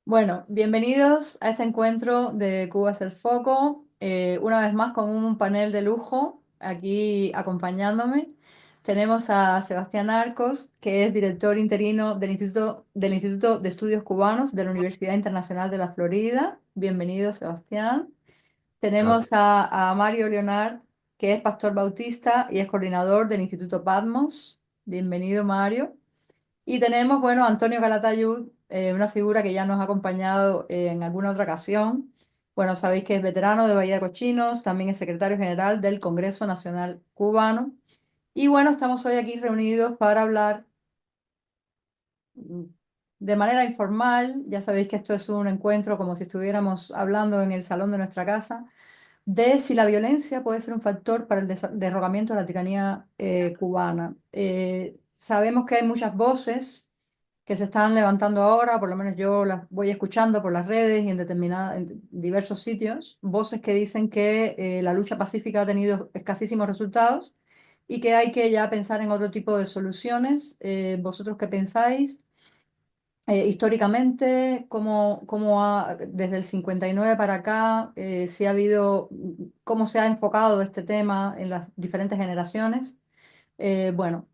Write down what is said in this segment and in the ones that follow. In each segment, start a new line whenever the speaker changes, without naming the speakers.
Bueno, bienvenidos a este encuentro de Cuba es el Foco, una vez más con un panel de lujo aquí acompañándome. Tenemos a Sebastián Arcos, que es director interino del Instituto de Estudios Cubanos de la Universidad Internacional de la Florida. Bienvenido, Sebastián. Tenemos
Gracias.
a Mario Leonard, que es pastor bautista y es coordinador del Instituto Patmos. Bienvenido, Mario. Y tenemos, bueno, a Antonio Calatayud, una figura que ya nos ha acompañado en alguna otra ocasión. Bueno, sabéis que es veterano de Bahía de Cochinos, también es secretario general del Congreso Nacional Cubano. Y bueno, estamos hoy aquí reunidos para hablar mm, de manera informal. Ya sabéis que esto es un encuentro como si estuviéramos hablando en el salón de nuestra casa, de si la violencia puede ser un factor para el derrocamiento de la tiranía cubana. Sabemos que hay muchas voces que se están levantando ahora, por lo menos yo las voy escuchando por las redes y en diversos sitios, voces que dicen que la lucha pacífica ha tenido escasísimos resultados y que hay que ya pensar en otro tipo de soluciones. ¿Vosotros qué pensáis? Históricamente, desde el 59 para acá, si ha habido, cómo se ha enfocado este tema en las diferentes generaciones? Bueno,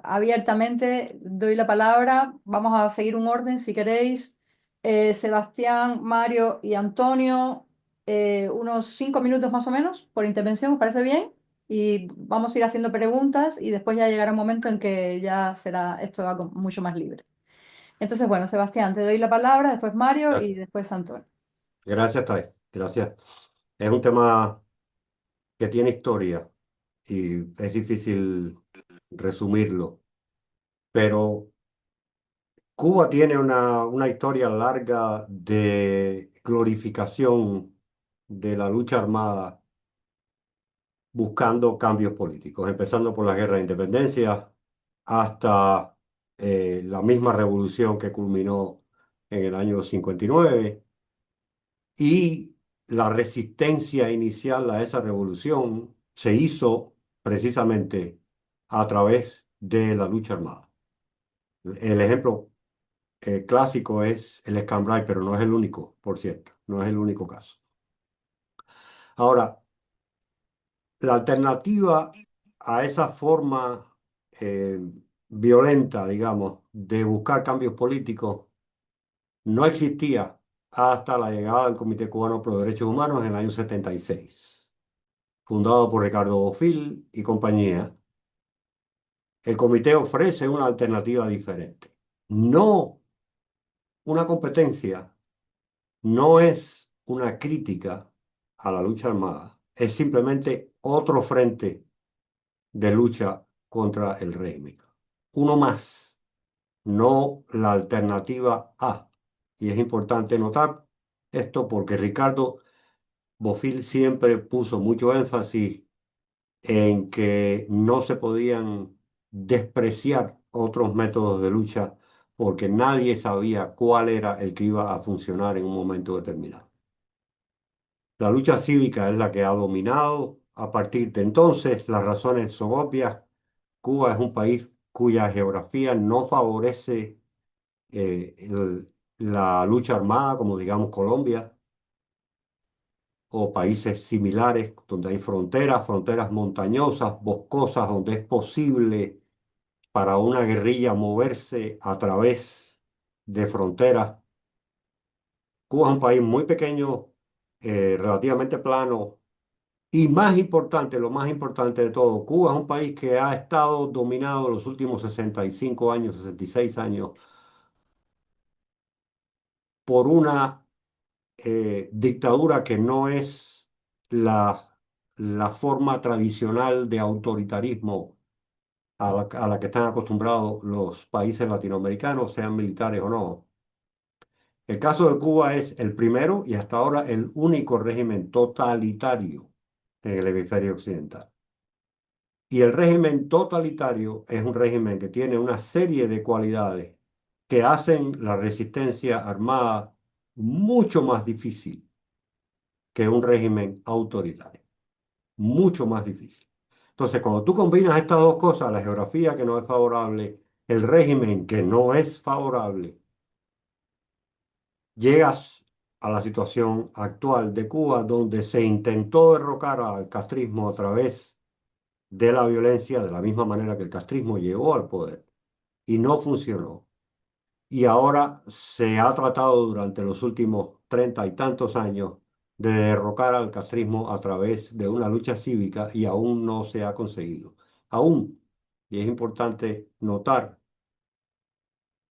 abiertamente doy la palabra. Vamos a seguir un orden si queréis. Sebastián, Mario y Antonio, unos 5 minutos más o menos por intervención, ¿os parece bien? Y vamos a ir haciendo preguntas y después ya llegará un momento en que ya será esto algo mucho más libre. Entonces, bueno, Sebastián, te doy la palabra, después Mario y
Gracias,
después Antonio.
gracias, Tai. Gracias. Es un tema que tiene historia y es difícil resumirlo, pero Cuba tiene una historia larga de glorificación de la lucha armada buscando cambios políticos, empezando por la guerra de independencia hasta la misma revolución que culminó en el año 59 y la resistencia inicial a esa revolución se hizo precisamente a través de la lucha armada. El ejemplo clásico es el Escambray, pero no es el único, por cierto, no es el único caso. Ahora, la alternativa a esa forma eh, violenta, digamos, de buscar cambios políticos no existía hasta la llegada del Comité Cubano por los Derechos Humanos en el año 76, fundado por Ricardo Bofill y compañía. El comité ofrece una alternativa diferente. No una competencia, no es una crítica a la lucha armada, es simplemente otro frente de lucha contra el régimen. Uno más, no la alternativa A. Y es importante notar esto porque Ricardo Bofill siempre puso mucho énfasis en que no se podían despreciar otros métodos de lucha porque nadie sabía cuál era el que iba a funcionar en un momento determinado. La lucha cívica es la que ha dominado a partir de entonces. Las razones son obvias. Cuba es un país cuya geografía no favorece la lucha armada, como digamos Colombia, o países similares donde hay fronteras, fronteras montañosas, boscosas, donde es posible para una guerrilla moverse a través de fronteras. Cuba es un país muy pequeño, relativamente plano, y más importante, lo más importante de todo, Cuba es un país que ha estado dominado los últimos 65 años, 66 años, por una dictadura que no es la forma tradicional de autoritarismo a la que están acostumbrados los países latinoamericanos, sean militares o no. El caso de Cuba es el primero y hasta ahora el único régimen totalitario en el hemisferio occidental. Y el régimen totalitario es un régimen que tiene una serie de cualidades que hacen la resistencia armada mucho más difícil que un régimen autoritario, mucho más difícil. Entonces, cuando tú combinas estas dos cosas, la geografía que no es favorable, el régimen que no es favorable, llegas a la situación actual de Cuba, donde se intentó derrocar al castrismo a través de la violencia, de la misma manera que el castrismo llegó al poder, y no funcionó. Y ahora se ha tratado durante los últimos 30 y tantos años de derrocar al castrismo a través de una lucha cívica y aún no se ha conseguido. Aún, y es importante notar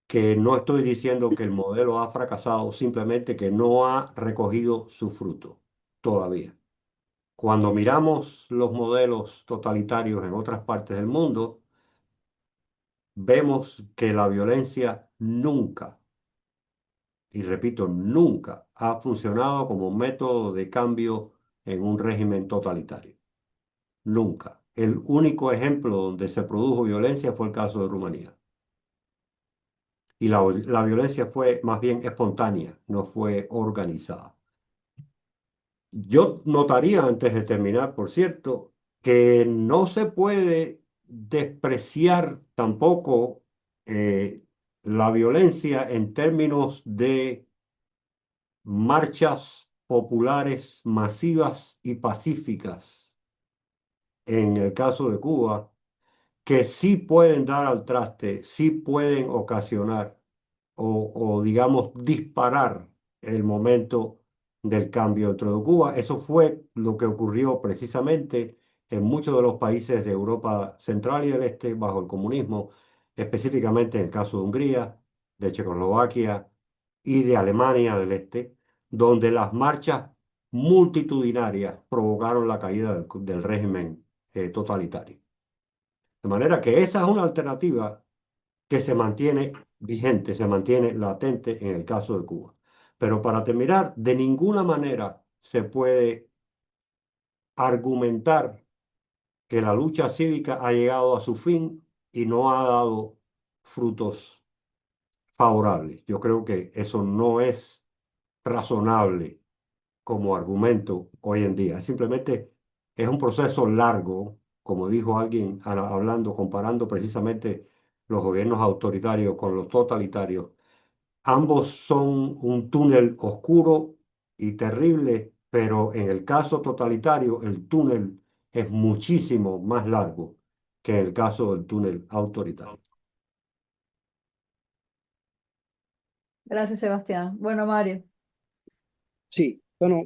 que no estoy diciendo que el modelo ha fracasado, simplemente que no ha recogido su fruto todavía. Cuando miramos los modelos totalitarios en otras partes del mundo, vemos que la violencia nunca, y repito, nunca ha funcionado como método de cambio en un régimen totalitario. Nunca. El único ejemplo donde se produjo violencia fue el caso de Rumanía. Y la violencia fue más bien espontánea, no fue organizada. Yo notaría antes de terminar, por cierto, que no se puede despreciar tampoco eh, la violencia en términos de marchas populares masivas y pacíficas en el caso de Cuba, que sí pueden dar al traste, sí pueden ocasionar digamos, disparar el momento del cambio dentro de Cuba. Eso fue lo que ocurrió precisamente en muchos de los países de Europa Central y del Este bajo el comunismo, específicamente en el caso de Hungría, de Checoslovaquia y de Alemania del Este, donde las marchas multitudinarias provocaron la caída del régimen totalitario. De manera que esa es una alternativa que se mantiene vigente, se mantiene latente en el caso de Cuba. Pero para terminar, de ninguna manera se puede argumentar que la lucha cívica ha llegado a su fin y no ha dado frutos favorables. Yo creo que eso no es razonable como argumento hoy en día. Simplemente es un proceso largo, como dijo alguien hablando, comparando precisamente los gobiernos autoritarios con los totalitarios. Ambos son un túnel oscuro y terrible, pero en el caso totalitario el túnel es muchísimo más largo que en el caso del túnel autoritario.
Gracias, Sebastián. Bueno, Mario,
Sí, bueno,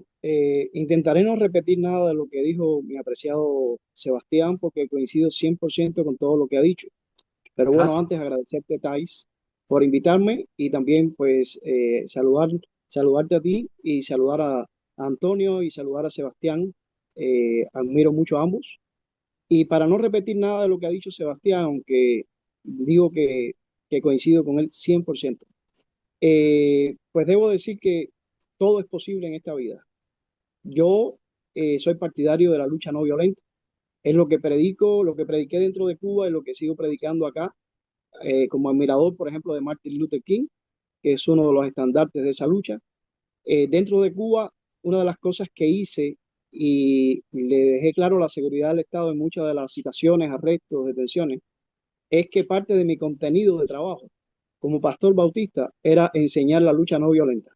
intentaré no repetir nada de lo que dijo mi apreciado Sebastián, porque coincido 100% con todo lo que ha dicho. Pero bueno,
Gracias.
antes agradecerte, Thais, por invitarme y también pues saludarte a ti y saludar a Antonio y saludar a Sebastián. Admiro mucho a ambos. Y para no repetir nada de lo que ha dicho Sebastián, aunque digo que coincido con él 100%, pues debo decir que todo es posible en esta vida. Yo soy partidario de la lucha no violenta. Es lo que predico, lo que prediqué dentro de Cuba y lo que sigo predicando acá, como admirador, por ejemplo, de Martin Luther King, que es uno de los estandartes de esa lucha. Dentro de Cuba, una de las cosas que hice y le dejé claro la seguridad del Estado en muchas de las citaciones, arrestos, detenciones, es que parte de mi contenido de trabajo como pastor bautista era enseñar la lucha no violenta,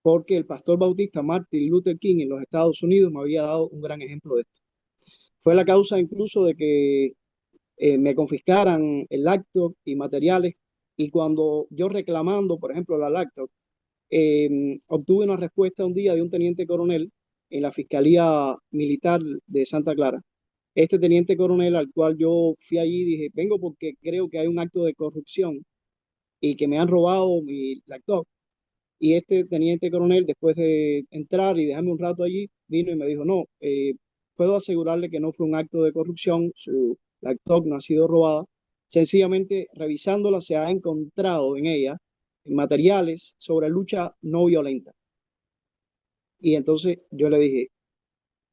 porque el pastor bautista Martin Luther King en los Estados Unidos me había dado un gran ejemplo de esto. Fue la causa incluso de que me confiscaran el laptop y materiales, y cuando yo reclamando, por ejemplo, la laptop, obtuve una respuesta un día de un teniente coronel en la Fiscalía Militar de Santa Clara. Este teniente coronel al cual yo fui allí dije, vengo porque creo que hay un acto de corrupción y que me han robado mi laptop. Y este teniente coronel, después de entrar y dejarme un rato allí, vino y me dijo, no, puedo asegurarle que no fue un acto de corrupción, su laptop no ha sido robada. Sencillamente, revisándola, se ha encontrado en ella materiales sobre lucha no violenta. Y entonces yo le dije,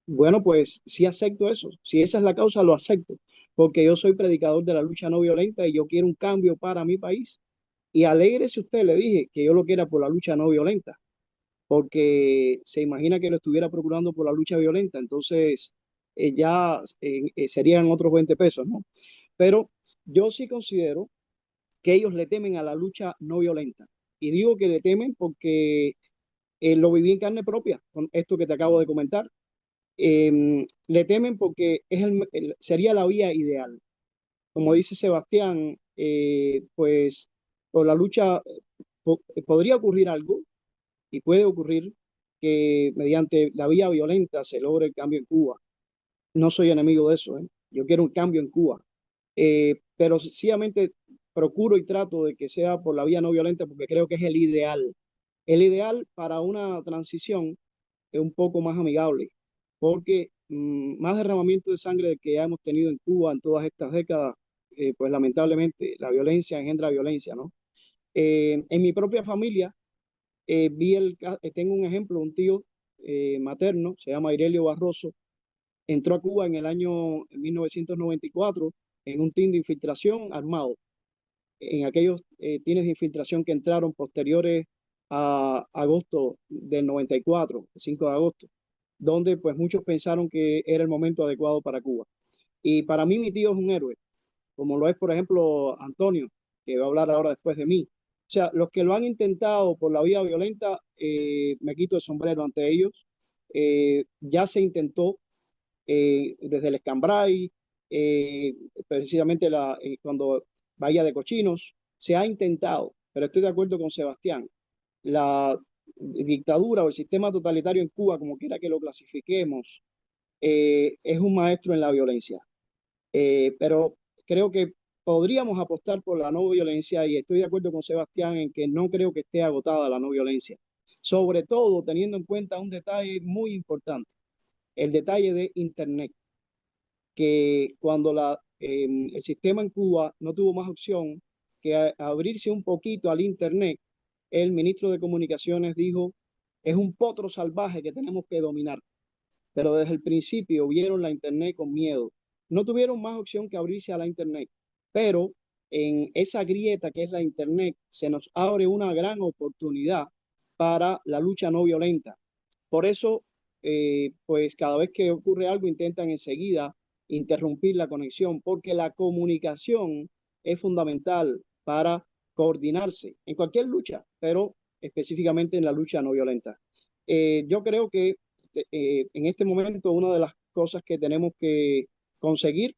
bueno, pues sí acepto eso. Si esa es la causa, lo acepto, porque yo soy predicador de la lucha no violenta y yo quiero un cambio para mi país. Y alégrese usted, le dije, que yo lo quiera por la lucha no violenta, porque se imagina que lo estuviera procurando por la lucha violenta, entonces ya serían otros 20 pesos, ¿no? Pero yo sí considero que ellos le temen a la lucha no violenta. Y digo que le temen porque lo viví en carne propia con esto que te acabo de comentar. Le temen porque sería la vía ideal. Como dice Sebastián, pues por la lucha podría ocurrir algo y puede ocurrir que mediante la vía violenta se logre el cambio en Cuba. No soy enemigo de eso, ¿eh? Yo quiero un cambio en Cuba. Pero sencillamente procuro y trato de que sea por la vía no violenta porque creo que es el ideal para una transición un poco más amigable, porque más derramamiento de sangre que ya hemos tenido en Cuba en todas estas décadas, pues lamentablemente la violencia engendra violencia, ¿no? En mi propia familia, tengo un ejemplo, un tío materno, se llama Aurelio Barroso, entró a Cuba en el año 1994 en un team de infiltración armado, en aquellos tines de infiltración que entraron posteriores a agosto del 94, el 5 de agosto, donde pues muchos pensaron que era el momento adecuado para Cuba. Y para mí mi tío es un héroe, como lo es, por ejemplo, Antonio, que va a hablar ahora después de mí. O sea, los que lo han intentado por la vía violenta, me quito el sombrero ante ellos. Ya se intentó desde el Escambray, precisamente cuando Bahía de Cochinos, se ha intentado, pero estoy de acuerdo con Sebastián, la dictadura o el sistema totalitario en Cuba, como quiera que lo clasifiquemos, es un maestro en la violencia. Pero creo que podríamos apostar por la no violencia y estoy de acuerdo con Sebastián en que no creo que esté agotada la no violencia, sobre todo teniendo en cuenta un detalle muy importante, el detalle de Internet, que cuando el sistema en Cuba no tuvo más opción que abrirse un poquito al Internet, el ministro de Comunicaciones dijo, es un potro salvaje que tenemos que dominar. Pero desde el principio vieron la Internet con miedo. No tuvieron más opción que abrirse a la Internet, pero en esa grieta que es la Internet se nos abre una gran oportunidad para la lucha no violenta. Por eso, pues cada vez que ocurre algo intentan enseguida interrumpir la conexión, porque la comunicación es fundamental para coordinarse en cualquier lucha, pero específicamente en la lucha no violenta. Yo creo que en este momento una de las cosas que tenemos que conseguir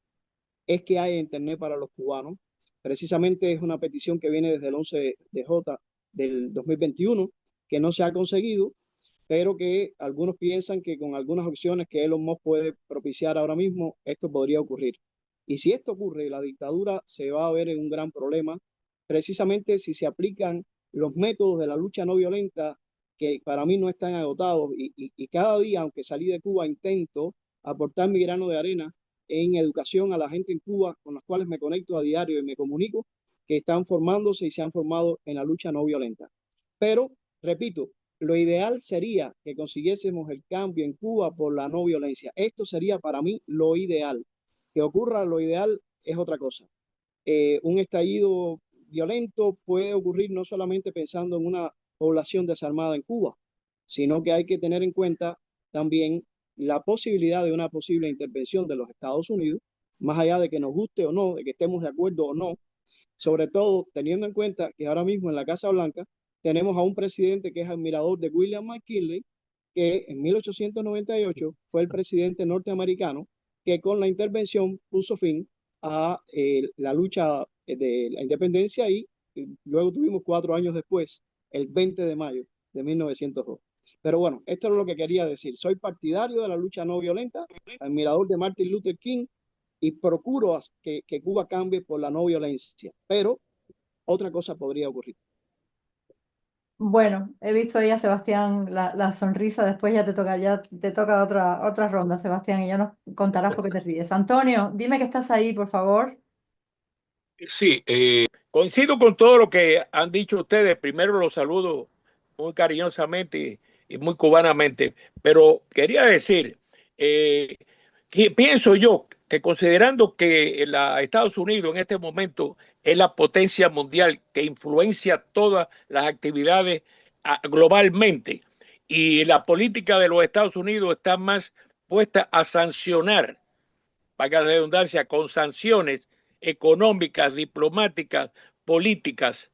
es que haya internet para los cubanos. Precisamente es una petición que viene desde el 11 de J del 2021, que no se ha conseguido, pero que algunos piensan que con algunas opciones que Elon Musk puede propiciar ahora mismo, esto podría ocurrir. Y si esto ocurre, la dictadura se va a ver en un gran problema, precisamente si se aplican los métodos de la lucha no violenta, que para mí no están agotados, y cada día, aunque salí de Cuba, intento aportar mi grano de arena en educación a la gente en Cuba, con las cuales me conecto a diario y me comunico, que están formándose y se han formado en la lucha no violenta. Pero, repito, lo ideal sería que consiguiésemos el cambio en Cuba por la no violencia. Esto sería para mí lo ideal. Que ocurra lo ideal es otra cosa. Un estallido violento puede ocurrir no solamente pensando en una población desarmada en Cuba, sino que hay que tener en cuenta también la posibilidad de una posible intervención de los Estados Unidos, más allá de que nos guste o no, de que estemos de acuerdo o no, sobre todo teniendo en cuenta que ahora mismo en la Casa Blanca tenemos a un presidente que es admirador de William McKinley, que en 1898 fue el presidente norteamericano que con la intervención puso fin a la lucha de la independencia y luego tuvimos 4 años después, el 20 de mayo de 1902. Pero bueno, esto es lo que quería decir. Soy partidario de la lucha no violenta, admirador de Martin Luther King y procuro que Cuba cambie por la no violencia. Pero otra cosa podría ocurrir.
Bueno, he visto ahí a Sebastián la sonrisa, después ya te toca otra ronda, Sebastián, y ya nos contarás por qué te ríes. Antonio, dime que estás ahí, por favor.
Sí, coincido con todo lo que han dicho ustedes. Primero los saludo muy cariñosamente y muy cubanamente, pero quería decir que pienso yo que considerando que Estados Unidos en este momento es la potencia mundial que influencia todas las actividades globalmente y la política de los Estados Unidos está más puesta a sancionar, valga la redundancia, con sanciones económicas, diplomáticas, políticas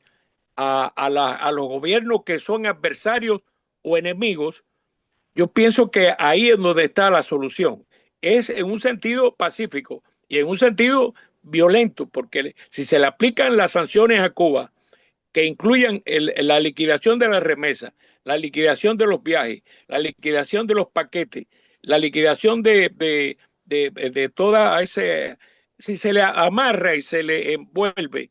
a los gobiernos que son adversarios o enemigos, yo pienso que ahí es donde está la solución. Es en un sentido pacífico y en un sentido violento, porque si se le aplican las sanciones a Cuba, que incluyan la liquidación de las remesas, la liquidación de los viajes, la liquidación de los paquetes, la liquidación de toda ese, si se le amarra y se le envuelve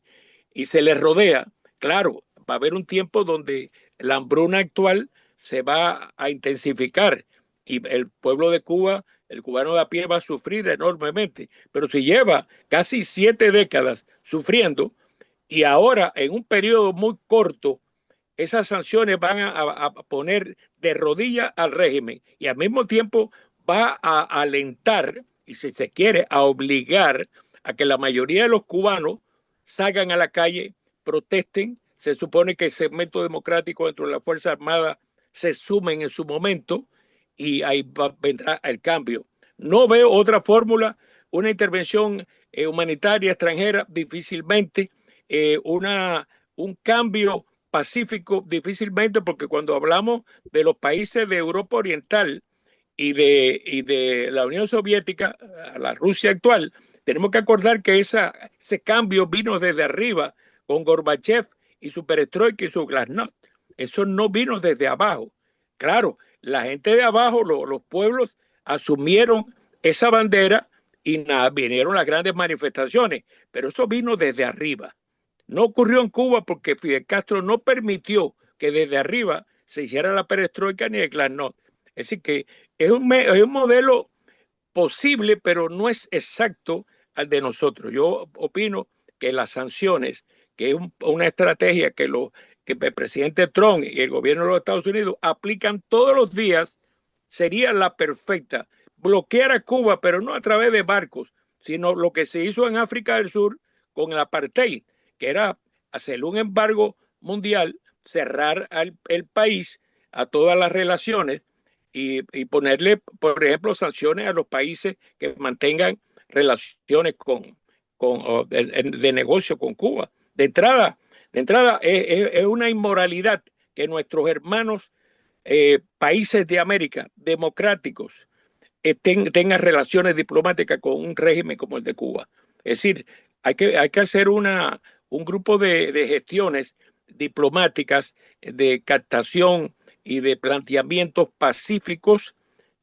y se le rodea, claro, va a haber un tiempo donde la hambruna actual se va a intensificar y el pueblo de Cuba, el cubano de a pie va a sufrir enormemente, pero si lleva casi 7 décadas sufriendo, y ahora, en un periodo muy corto, esas sanciones van a poner de rodillas al régimen y al mismo tiempo va a alentar, y si se quiere, a obligar a que la mayoría de los cubanos salgan a la calle, protesten. Se supone que el segmento democrático dentro de la Fuerza Armada se sumen en su momento y ahí vendrá el cambio. No veo otra fórmula, una intervención humanitaria extranjera difícilmente, un cambio pacífico difícilmente, porque cuando hablamos de los países de Europa Oriental y de la Unión Soviética, la Rusia actual, tenemos que acordar que ese cambio vino desde arriba con Gorbachev y su perestroika y su glasnost. Eso no vino desde abajo. Claro, la gente de abajo, los pueblos, asumieron esa bandera y nada, vinieron las grandes manifestaciones, pero eso vino desde arriba. No ocurrió en Cuba porque Fidel Castro no permitió que desde arriba se hiciera la perestroika ni el glasnost. Es decir, que es un modelo posible, pero no es exacto al de nosotros. Yo opino que las sanciones, que es una estrategia que el presidente Trump y el gobierno de los Estados Unidos aplican todos los días, sería la perfecta. Bloquear a Cuba, pero no a través de barcos, sino lo que se hizo en África del Sur con el apartheid, que era hacer un embargo mundial, cerrar el país a todas las relaciones y ponerle, por ejemplo, sanciones a los países que mantengan relaciones de negocio con Cuba. De entrada es una inmoralidad que nuestros hermanos países de América democráticos tengan relaciones diplomáticas con un régimen como el de Cuba. Es decir, hay que hacer un grupo de gestiones diplomáticas, de captación y de planteamientos pacíficos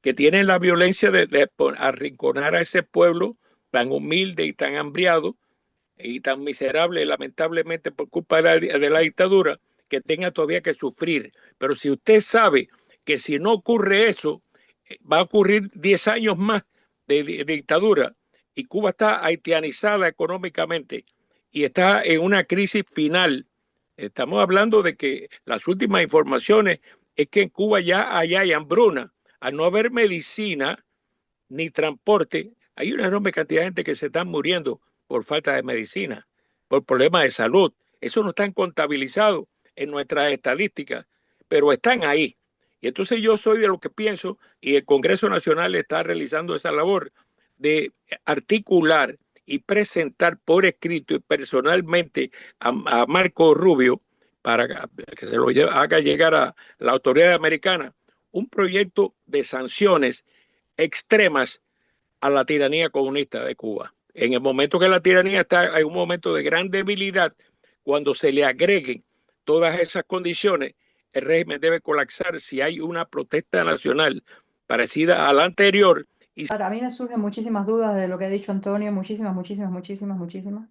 que tienen la violencia de arrinconar a ese pueblo tan humilde y tan hambriado y tan miserable, lamentablemente por culpa de la dictadura, que tenga todavía que sufrir. Pero si usted sabe que si no ocurre eso, va a ocurrir 10 años más de dictadura y Cuba está haitianizada económicamente y está en una crisis final. Estamos hablando de que las últimas informaciones es que en Cuba ya allá hay hambruna. Al no haber medicina ni transporte, hay una enorme cantidad de gente que se están muriendo por falta de medicina, por problemas de salud. Eso no están contabilizados en nuestras estadísticas, pero están ahí. Y entonces yo soy de lo que pienso, y el Congreso Nacional está realizando esa labor de articular y presentar por escrito y personalmente a Marco Rubio para que se lo haga llegar a la autoridad americana un proyecto de sanciones extremas a la tiranía comunista de Cuba. En el momento que la tiranía está en un momento de gran debilidad, cuando se le agreguen todas esas condiciones, el régimen debe colapsar si hay una protesta nacional parecida a la anterior.
A mí me surgen muchísimas dudas de lo que ha dicho Antonio, muchísimas, muchísimas, muchísimas, muchísimas.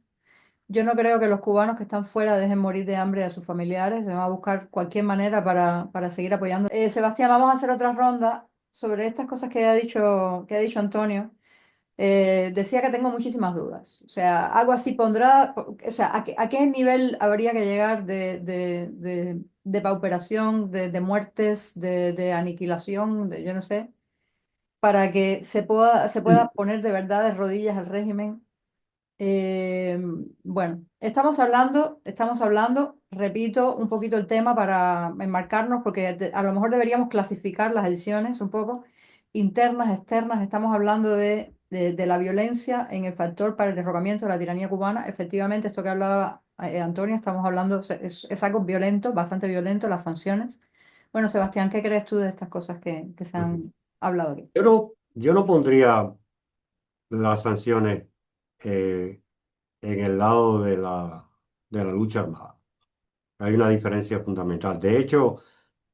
Yo no creo que los cubanos que están fuera dejen morir de hambre a sus familiares, se van a buscar cualquier manera para seguir apoyando. Sebastián, vamos a hacer otra ronda sobre estas cosas que ha dicho Antonio. Decía que tengo muchísimas dudas. O sea, algo así pondrá, o sea, ¿a qué nivel habría que llegar de pauperación, de muertes, de aniquilación, yo no sé, para que se pueda poner de verdad de rodillas al régimen? Eh, bueno, estamos hablando, repito un poquito el tema para enmarcarnos, porque a lo mejor deberíamos clasificar las ediciones un poco, internas, externas. Estamos hablando de la violencia en el factor para el derrocamiento de la tiranía cubana. Efectivamente, esto que hablaba Antonio, estamos hablando, es algo violento, bastante violento, las sanciones. Bueno, Sebastián, ¿qué crees tú de estas cosas que se
Ujú.
han hablado aquí?
Yo no pondría las sanciones en el lado de la lucha armada. Hay una diferencia fundamental. De hecho,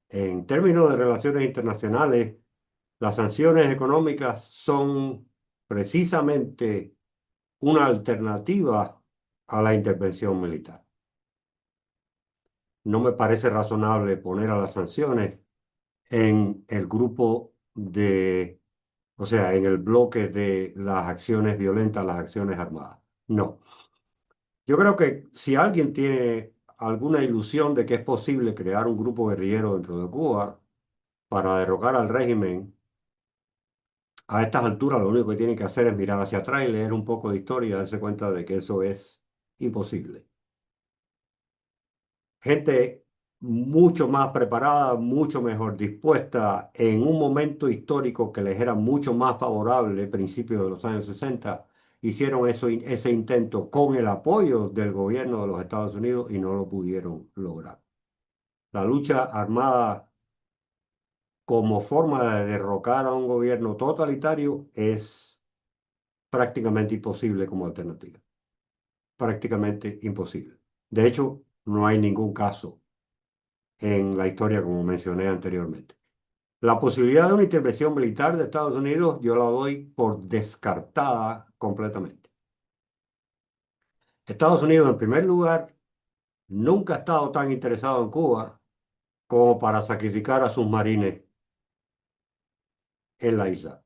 en términos de relaciones internacionales, las sanciones económicas son precisamente una alternativa a la intervención militar. No me parece razonable poner a las sanciones en el grupo o sea, en el bloque de las acciones violentas, las acciones armadas. No. Yo creo que si alguien tiene alguna ilusión de que es posible crear un grupo guerrillero dentro de Cuba para derrocar al régimen, a estas alturas lo único que tienen que hacer es mirar hacia atrás y leer un poco de historia y darse cuenta de que eso es imposible. Gente mucho más preparada, mucho mejor dispuesta en un momento histórico que les era mucho más favorable, principios de los años 60, hicieron ese intento con el apoyo del gobierno de los Estados Unidos y no lo pudieron lograr. La lucha armada como forma de derrocar a un gobierno totalitario es prácticamente imposible como alternativa. Prácticamente imposible. De hecho, no hay ningún caso en la historia como mencioné anteriormente. La posibilidad de una intervención militar de Estados Unidos yo la doy por descartada completamente. Estados Unidos, en primer lugar, nunca ha estado tan interesado en Cuba como para sacrificar a sus marines en la isla.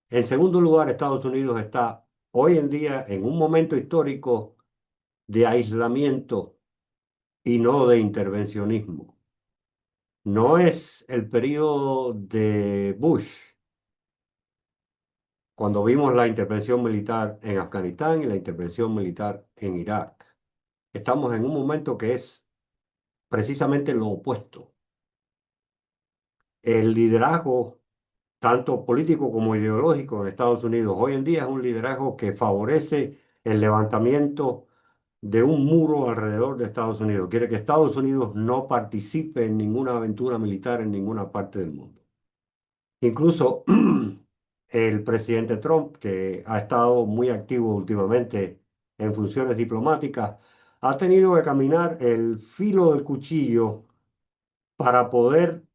En segundo lugar, Estados Unidos está hoy en día en un momento histórico de aislamiento y no de intervencionismo. No es el periodo de Bush, cuando vimos la intervención militar en Afganistán y la intervención militar en Irak. Estamos en un momento que es precisamente lo opuesto. El liderazgo, tanto político como ideológico en Estados Unidos, hoy en día es un liderazgo que favorece el levantamiento de un muro alrededor de Estados Unidos. Quiere que Estados Unidos no participe en ninguna aventura militar en ninguna parte del mundo. Incluso el presidente Trump, que ha estado muy activo últimamente en funciones diplomáticas, ha tenido que caminar el filo del cuchillo para poder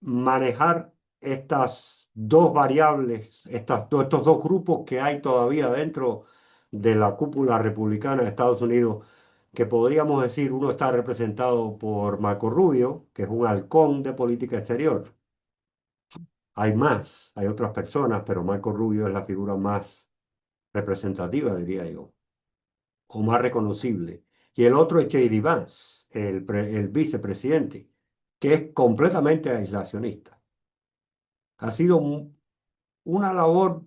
manejar estas dos variables, estos dos grupos que hay todavía dentro de la cúpula republicana de Estados Unidos, que podríamos decir uno está representado por Marco Rubio, que es un halcón de política exterior. Hay más, hay otras personas, pero Marco Rubio es la figura más representativa, diría yo, o más reconocible. Y el otro es J.D. Vance, el vicepresidente, que es completamente aislacionista. Ha sido una labor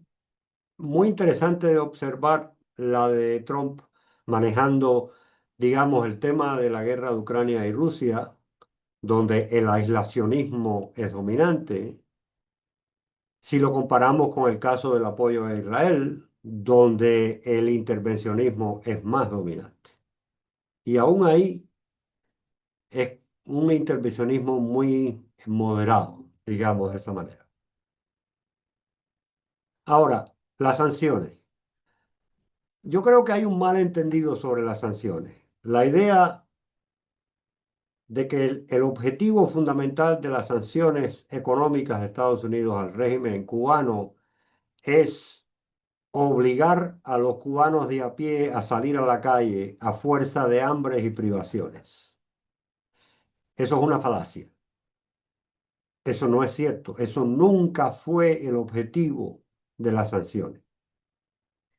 muy interesante de observar la de Trump manejando, digamos, el tema de la guerra de Ucrania y Rusia, donde el aislacionismo es dominante. Si lo comparamos con el caso del apoyo a Israel, donde el intervencionismo es más dominante. Y aún ahí es un intervencionismo muy moderado, digamos de esa manera. Ahora, las sanciones. Yo creo que hay un malentendido sobre las sanciones. La idea de que el objetivo fundamental de las sanciones económicas de Estados Unidos al régimen cubano es obligar a los cubanos de a pie a salir a la calle a fuerza de hambres y privaciones. Eso es una falacia. Eso no es cierto. Eso nunca fue el objetivo de las sanciones.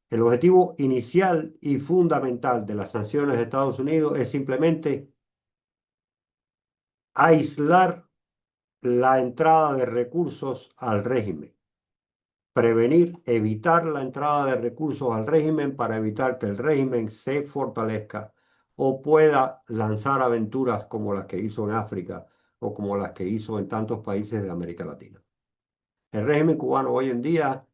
El objetivo inicial y fundamental de las sanciones de Estados Unidos es simplemente aislar la entrada de recursos al régimen. Prevenir, evitar la entrada de recursos al régimen para evitar que el régimen se fortalezca o pueda lanzar aventuras como las que hizo en África o como las que hizo en tantos países de América Latina. El régimen cubano hoy en día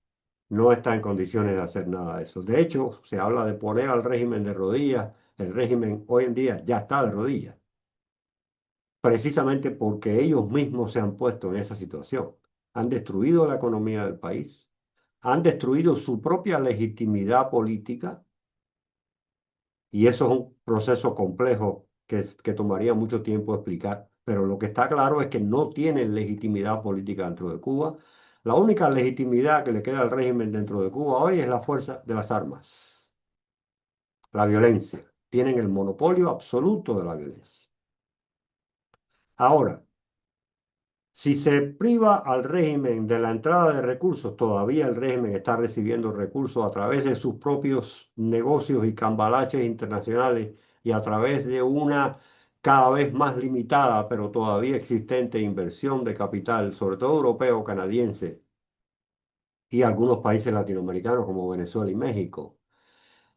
no está en condiciones de hacer nada de eso. De hecho, se habla de poner al régimen de rodillas. el régimen hoy en día ya está de rodillas, precisamente porque ellos mismos se han puesto en esa situación. Han destruido la economía del país, han destruido su propia legitimidad política, y eso es un proceso complejo que tomaría mucho tiempo explicar, pero lo que está claro es que no tienen legitimidad política dentro de Cuba. La única legitimidad que le queda al régimen dentro de Cuba hoy es la fuerza de las armas, la violencia. Tienen el monopolio absoluto de la violencia. Ahora, si se priva al régimen de la entrada de recursos, todavía el régimen está recibiendo recursos a través de sus propios negocios y cambalaches internacionales y a través de una cada vez más limitada, pero todavía existente inversión de capital, sobre todo europeo, canadiense y algunos países latinoamericanos como Venezuela y México.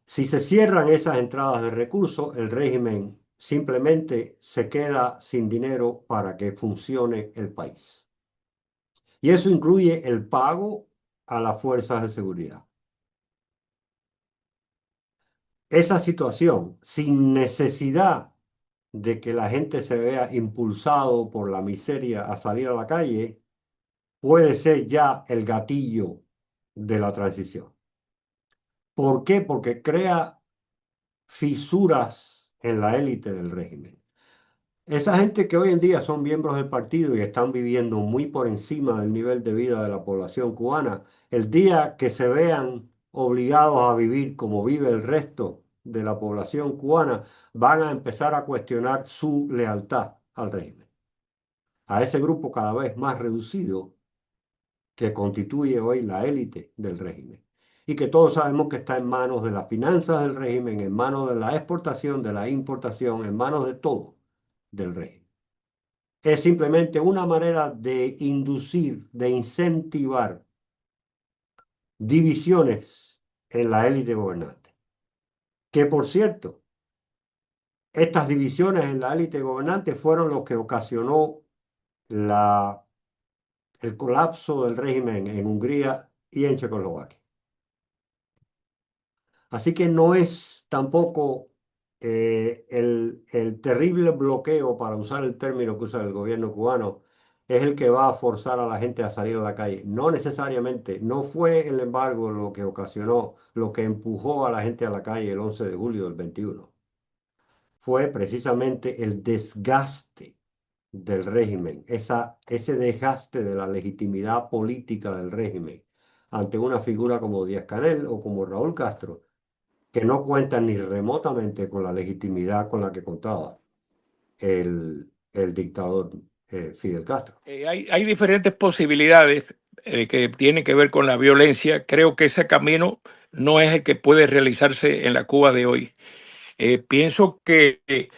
Si se cierran esas entradas de recursos, el régimen simplemente se queda sin dinero para que funcione el país. Y eso incluye el pago a las fuerzas de seguridad. Esa situación, sin necesidad de que la gente se vea impulsado por la miseria a salir a la calle, puede ser ya el gatillo de la transición. ¿Por qué? Porque crea fisuras en la élite del régimen. Esa gente que hoy en día son miembros del partido y están viviendo muy por encima del nivel de vida de la población cubana, el día que se vean obligados a vivir como vive el resto de la población cubana, van a empezar a cuestionar su lealtad al régimen. A ese grupo cada vez más reducido que constituye hoy la élite del régimen. Y que todos sabemos que está en manos de las finanzas del régimen, en manos de la exportación, de la importación, en manos de todo del régimen. Es simplemente una manera de inducir, de incentivar divisiones en la élite gobernante. Que por cierto, estas divisiones en la élite gobernante fueron lo que ocasionó el colapso del régimen en Hungría y en Checoslovaquia. Así que no es tampoco el terrible bloqueo, para usar el término que usa el gobierno cubano, es el que va a forzar a la gente a salir a la calle. No necesariamente, no fue el embargo lo que ocasionó, lo que empujó a la gente a la calle el 11 de julio del 21. Fue precisamente el desgaste del régimen, ese desgaste de la legitimidad política del régimen ante una figura como Díaz-Canel o como Raúl Castro, que no cuentan ni remotamente con la legitimidad con la que contaba el dictador Fidel Castro.
Hay diferentes posibilidades que tienen que ver con la violencia. Creo que ese camino no es el que puede realizarse en la Cuba de hoy. Pienso que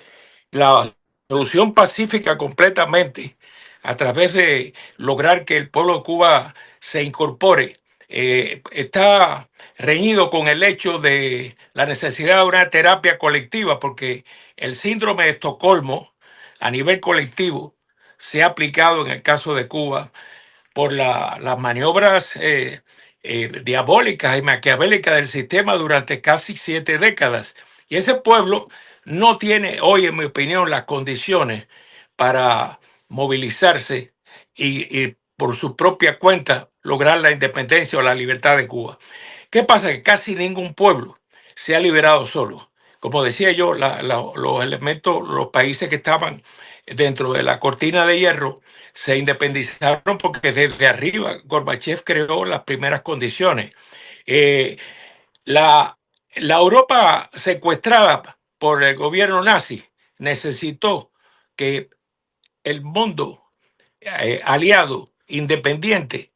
la solución pacífica completamente a través de lograr que el pueblo de Cuba se incorpore está reñido con el hecho de la necesidad de una terapia colectiva, porque el síndrome de Estocolmo a nivel colectivo se ha aplicado en el caso de Cuba por las maniobras diabólicas y maquiavélicas del sistema durante casi 7 décadas. Y ese pueblo no tiene hoy, en mi opinión, las condiciones para movilizarse y por su propia cuenta lograr la independencia o la libertad de Cuba. ¿Qué pasa? Que casi ningún pueblo se ha liberado solo. Como decía yo, los elementos, los países que estaban dentro de la cortina de hierro se independizaron porque desde arriba Gorbachev creó las primeras condiciones. Eh, la, la Europa secuestrada por el gobierno nazi necesitó que el mundo aliado, independiente,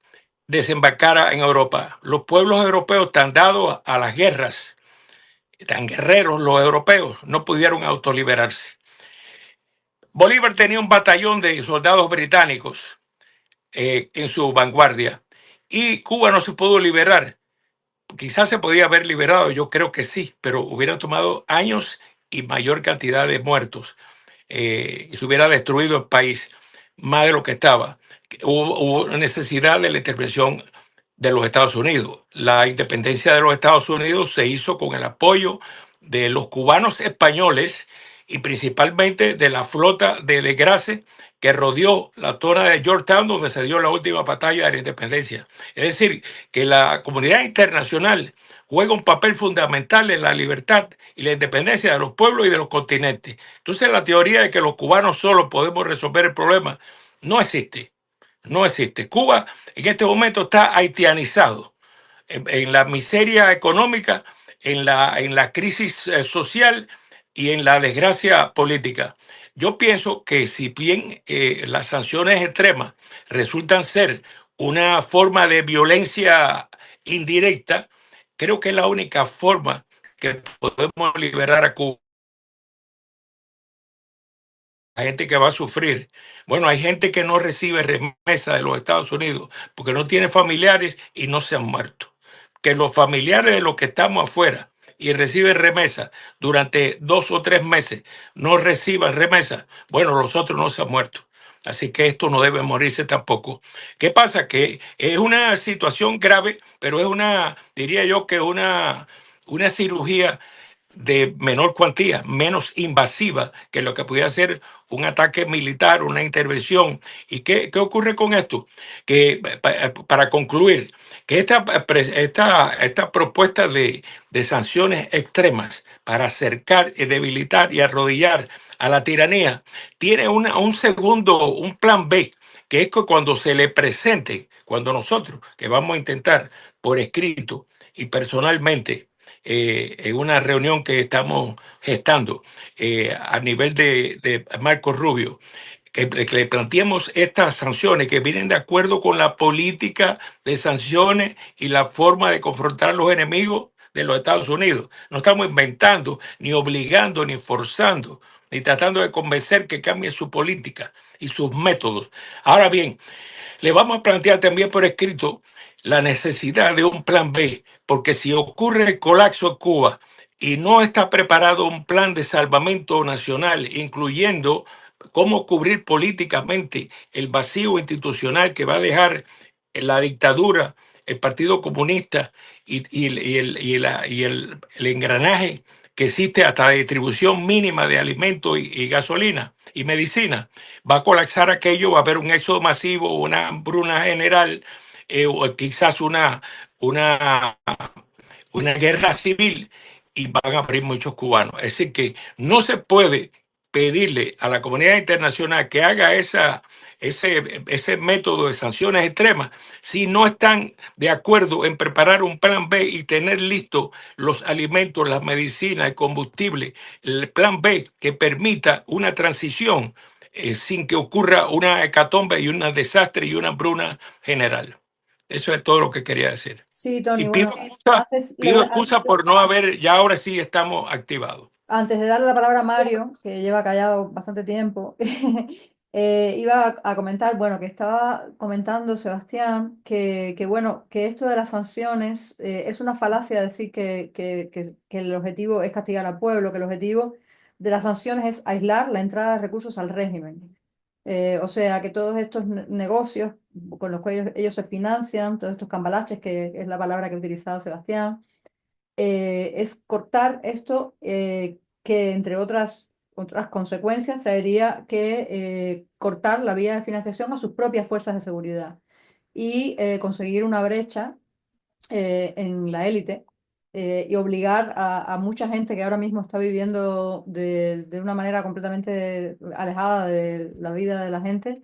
desembarcara en Europa. Los pueblos europeos están dados a las guerras, tan guerreros los europeos, no pudieron autoliberarse. Bolívar tenía un batallón de soldados británicos en su vanguardia y Cuba no se pudo liberar. Quizás se podía haber liberado, yo creo que sí, pero hubiera tomado años y mayor cantidad de muertos y se hubiera destruido el país más de lo que estaba. Hubo necesidad de la intervención de los Estados Unidos. La independencia de los Estados Unidos se hizo con el apoyo de los cubanos españoles y principalmente de la flota de desgracia que rodeó la zona de Georgetown, donde se dio la última batalla de la independencia. Es decir, que la comunidad internacional juega un papel fundamental en la libertad y la independencia de los pueblos y de los continentes. Entonces, la teoría de que los cubanos solo podemos resolver el problema no existe. No existe. Cuba en este momento está haitianizado en la miseria económica, en la crisis social y en la desgracia política. Yo pienso que si bien las sanciones extremas resultan ser una forma de violencia indirecta, creo que es la única forma que podemos liberar a Cuba. Hay gente que va a sufrir. Bueno, hay gente que no recibe remesa de los Estados Unidos porque no tiene familiares y no se han muerto. Que los familiares de los que estamos afuera y reciben remesa durante 2 o 3 meses no reciban remesa, bueno, los otros no se han muerto. Así que esto no debe morirse tampoco. ¿Qué pasa? Que es una situación grave, pero es una, diría yo que una cirugía de menor cuantía, menos invasiva que lo que pudiera ser un ataque militar, una intervención. ¿Y qué ocurre con esto? Que para concluir, que esta propuesta de sanciones extremas para acercar, debilitar y arrodillar a la tiranía tiene un segundo, un plan B, que es que cuando se le presente, cuando nosotros, que vamos a intentar por escrito y personalmente, en una reunión que estamos gestando a nivel de Marco Rubio, que le planteemos estas sanciones que vienen de acuerdo con la política de sanciones y la forma de confrontar a los enemigos de los Estados Unidos. No estamos inventando, ni obligando, ni forzando, ni tratando de convencer que cambie su política y sus métodos. Ahora bien, le vamos a plantear también por escrito la necesidad de un plan B, porque si ocurre el colapso en Cuba y no está preparado un plan de salvamento nacional, incluyendo cómo cubrir políticamente el vacío institucional que va a dejar la dictadura, el Partido Comunista y el engranaje que existe hasta la distribución mínima de alimentos y gasolina y medicina, va a colapsar aquello, va a haber un éxodo masivo, una hambruna general, o quizás una, una guerra civil y van a morir muchos cubanos. Es decir, que no se puede pedirle a la comunidad internacional que haga ese método de sanciones extremas si no están de acuerdo en preparar un plan B y tener listos los alimentos, las medicinas, el combustible, el plan B que permita una transición sin que ocurra una hecatombe y un desastre y una hambruna general. Eso es todo lo que quería decir.
Sí, Tony,
Y
bueno, antes,
pido excusa por no haber, ya ahora sí estamos activados.
antes de darle la palabra a Mario, que lleva callado bastante tiempo, iba a comentar, bueno, que estaba comentando Sebastián, bueno, que esto de las sanciones es una falacia decir que el objetivo es castigar al pueblo, que el objetivo de las sanciones es aislar la entrada de recursos al régimen. O sea, que todos estos negocios con los cuales ellos se financian, todos estos cambalaches, que es la palabra que ha utilizado Sebastián, es cortar esto que, entre otras consecuencias, traería que cortar la vía de financiación a sus propias fuerzas de seguridad y conseguir una brecha en la élite y obligar a mucha gente que ahora mismo está viviendo de una manera completamente alejada de la vida de la gente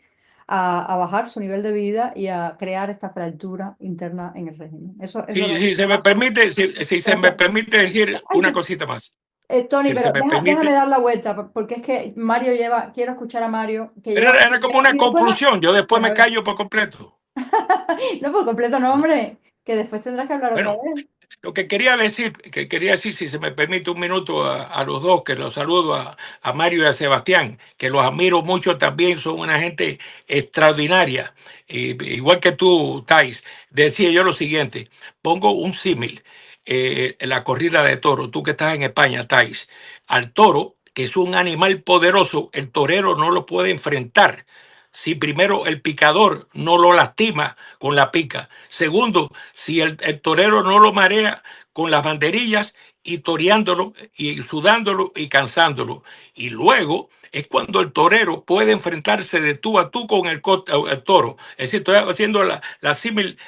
a bajar su nivel de vida y a crear esta fractura interna en el régimen. Eso es lo
Y
que...
si se me permite, si se me permite decir
Ay,
una cosita más,
Tony,
si se
pero
me
déjame
permite.
dar la vuelta, porque es que Mario quiero escuchar a Mario, que
Pero
lleva...
era como una
Y después,
conclusión, yo después
bueno, a
me
ver,
callo por completo.
no por completo nombre, que después tendrás que hablar otra
Bueno,
vez.
lo que quería decir, si se me permite un minuto a los dos, que los saludo a Mario y a Sebastián, que los admiro mucho también, son una gente extraordinaria. Igual que tú, Thais, decía yo lo siguiente, pongo un símil, en la corrida de toro, tú que estás en España, Thais, al toro, que es un animal poderoso, el torero no lo puede enfrentar. Si primero el picador no lo lastima con la pica. Segundo, si el torero no lo marea con las banderillas y toreándolo y sudándolo y cansándolo. Y luego es cuando el torero puede enfrentarse de tú a tú con el toro. Es decir, estoy haciendo la símil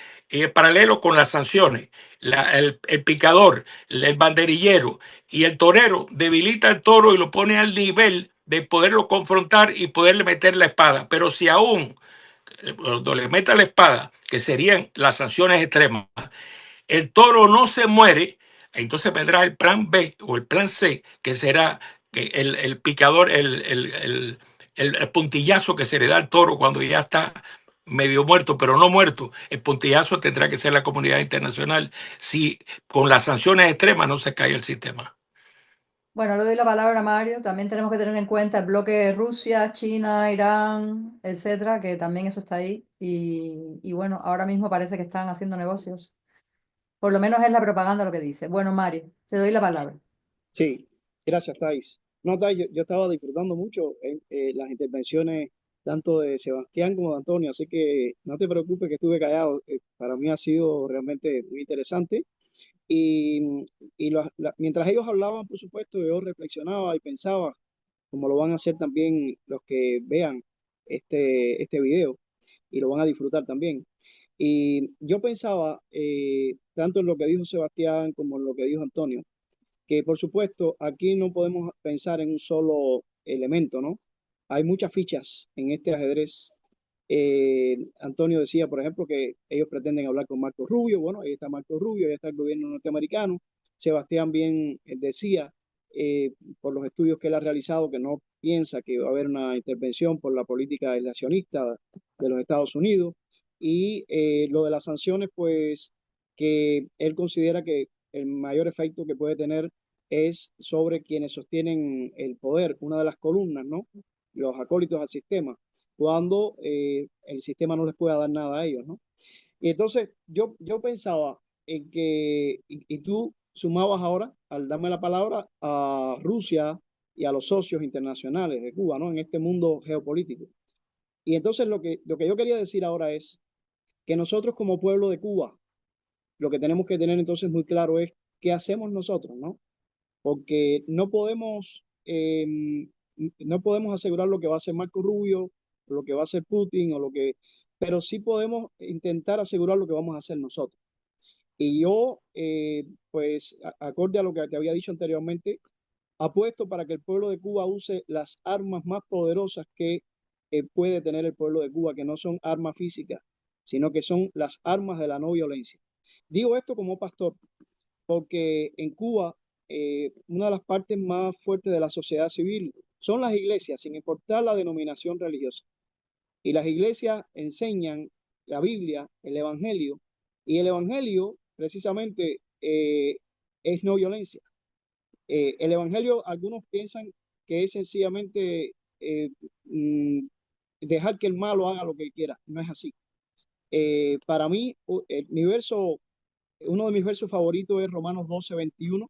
paralelo con las sanciones. El picador, el banderillero y el torero debilita al toro y lo pone al nivel de poderlo confrontar y poderle meter la espada. Pero si aún cuando le meta la espada, que serían las sanciones extremas, el toro no se muere, entonces vendrá el plan B o el plan C, que será que el picador, el puntillazo que se le da al toro cuando ya está medio muerto, pero no muerto. El puntillazo tendrá que ser la comunidad internacional si con las sanciones extremas no se cae el sistema.
Bueno, le doy la palabra a Mario. También tenemos que tener en cuenta el bloque Rusia, China, Irán, etcétera, que también eso está ahí. Y bueno, ahora mismo parece que están haciendo negocios. Por lo menos es la propaganda lo que dice. Bueno, Mario, te doy la palabra.
Sí, gracias, Thais. No, Thais, yo estaba disfrutando mucho las intervenciones tanto de Sebastián como de Antonio, así que no te preocupes que estuve callado. Para mí ha sido realmente muy interesante. Y, mientras ellos hablaban, por supuesto, yo reflexionaba y pensaba, como lo van a hacer también los que vean este video y lo van a disfrutar también. Y yo pensaba, tanto en lo que dijo Sebastián como en lo que dijo Antonio, que por supuesto aquí no podemos pensar en un solo elemento, ¿no? Hay muchas fichas en este ajedrez. Antonio decía, por ejemplo, que ellos pretenden hablar con Marco Rubio. Bueno, ahí está Marco Rubio, ahí está el gobierno norteamericano. Sebastián bien decía, por los estudios que él ha realizado, que no piensa que va a haber una intervención por la política aislacionista de los Estados Unidos. Y lo de las sanciones, pues que él considera que el mayor efecto que puede tener es sobre quienes sostienen el poder, una de las columnas, ¿no? Los acólitos al sistema, cuando el sistema no les pueda dar nada a ellos, ¿no? Y entonces yo pensaba en que, y tú sumabas ahora, al darme la palabra, a Rusia y a los socios internacionales de Cuba, ¿no? En este mundo geopolítico. Y entonces lo que yo quería decir ahora es que nosotros como pueblo de Cuba, lo que tenemos que tener entonces muy claro es qué hacemos nosotros, ¿no? Porque no podemos asegurar lo que va a hacer Marco Rubio, lo que va a hacer Putin, pero sí podemos intentar asegurar lo que vamos a hacer nosotros. Y yo, pues, acorde a lo que te había dicho anteriormente, apuesto para que el pueblo de Cuba use las armas más poderosas que puede tener el pueblo de Cuba, que no son armas físicas, sino que son las armas de la no violencia. Digo esto como pastor, porque en Cuba una de las partes más fuertes de la sociedad civil son las iglesias, sin importar la denominación religiosa. Y las iglesias enseñan la Biblia, el Evangelio, y el Evangelio precisamente es no violencia. El Evangelio, algunos piensan que es sencillamente mm, dejar que el malo haga lo que quiera. No es así. Para mí, uno de mis versos favoritos es Romanos 12:21,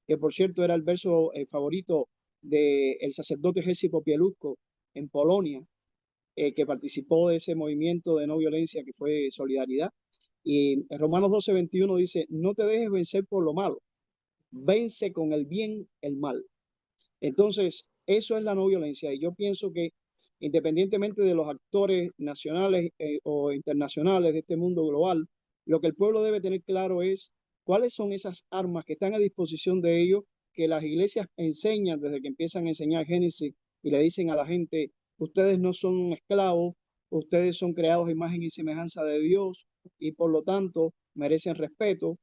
que por cierto era el verso favorito del sacerdote Jerzy Popieluszko en Polonia, que participó de ese movimiento de no violencia que fue Solidaridad. Y en Romanos 12:21 dice, no te dejes vencer por lo malo, vence con el bien el mal. Entonces, eso es la no violencia. Y yo pienso que independientemente de los actores nacionales o internacionales de este mundo global, lo que el pueblo debe tener claro es cuáles son esas armas que están a disposición de ellos, que las iglesias enseñan desde que empiezan a enseñar Génesis y le dicen a la gente, ustedes no son esclavos, ustedes son creados a imagen y semejanza de Dios y por lo tanto merecen respeto.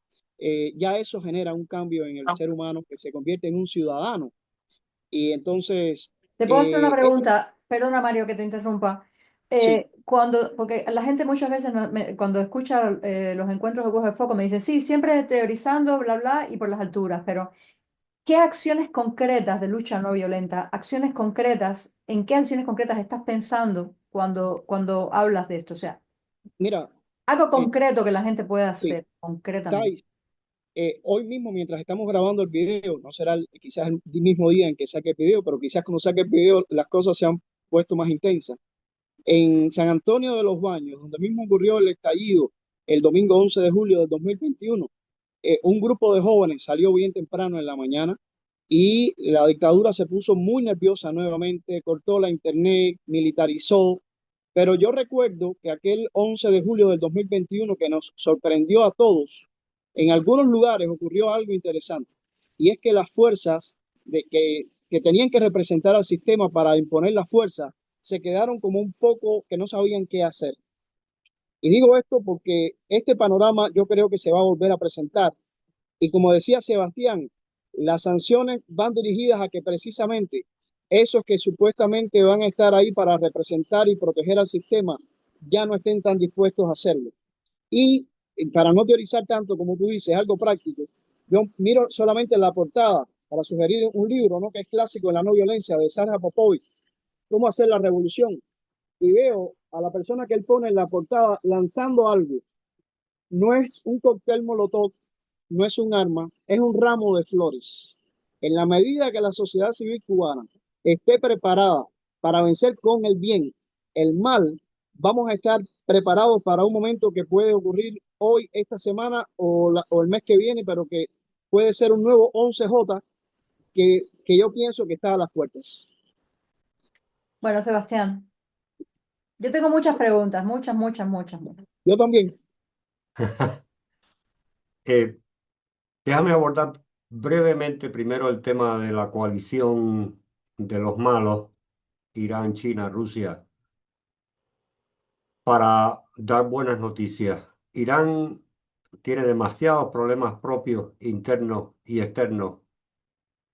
Ya eso genera un cambio en el ser humano que se convierte en un ciudadano y entonces,
Te puedo hacer una pregunta, perdona Mario que te interrumpa.
sí,
Porque la gente muchas veces cuando escucha los encuentros de Voz de Foco me dice, sí, siempre teorizando, bla, bla, y por las alturas, pero ¿qué acciones concretas de lucha no violenta, acciones concretas, en qué acciones concretas estás pensando cuando hablas de esto? O sea,
mira,
algo
eh,
concreto que la gente pueda
sí,
hacer concretamente.
Thais, hoy mismo mientras estamos grabando el video, no será quizás el mismo día en que saque el video, pero quizás cuando saque el video las cosas se han puesto más intensas. En San Antonio de los Baños, donde mismo ocurrió el estallido el domingo 11 de julio del 2021, un grupo de jóvenes salió bien temprano en la mañana y la dictadura se puso muy nerviosa nuevamente, cortó la internet, militarizó. Pero yo recuerdo que aquel 11 de julio del 2021 que nos sorprendió a todos, en algunos lugares ocurrió algo interesante. Y es que las fuerzas que tenían que representar al sistema para imponer la fuerza se quedaron como un poco que no sabían qué hacer. Y digo esto porque este panorama yo creo que se va a volver a presentar. Y como decía Sebastián, las sanciones van dirigidas a que precisamente esos que supuestamente van a estar ahí para representar y proteger al sistema ya no estén tan dispuestos a hacerlo. Y para no teorizar tanto, como tú dices, algo práctico, yo miro solamente la portada para sugerir un libro, ¿no?, que es clásico en la no violencia de Sarja Popovic, Cómo hacer la revolución. Y veo a la persona que él pone en la portada lanzando algo. No es un cóctel molotov, no es un arma, es un ramo de flores. En la medida que la sociedad civil cubana esté preparada para vencer con el bien el mal, vamos a estar preparados para un momento que puede ocurrir hoy, esta semana o el mes que viene, pero que puede ser un nuevo 11J que yo pienso que está a las puertas.
Bueno, Sebastián, yo tengo muchas preguntas, muchas, muchas, muchas, muchas.
Yo también.
Eh, Déjame abordar brevemente primero el tema de la coalición de los malos, Irán, China, Rusia, para dar buenas noticias. Irán tiene demasiados problemas propios, internos y externos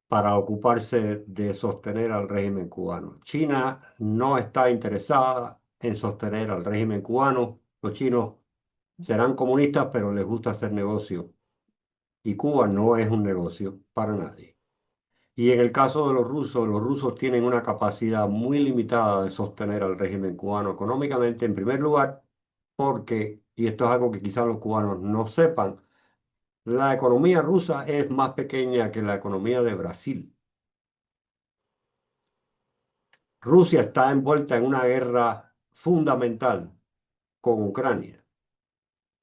para ocuparse de sostener al régimen cubano. China no está interesada en sostener al régimen cubano. Los chinos serán comunistas, pero les gusta hacer negocio. Y Cuba no es un negocio para nadie. Y en el caso de los rusos tienen una capacidad muy limitada de sostener al régimen cubano económicamente, en primer lugar, porque, y esto es algo que quizás los cubanos no sepan, la economía rusa es más pequeña que la economía de Brasil. Rusia está envuelta en una guerra fundamental con Ucrania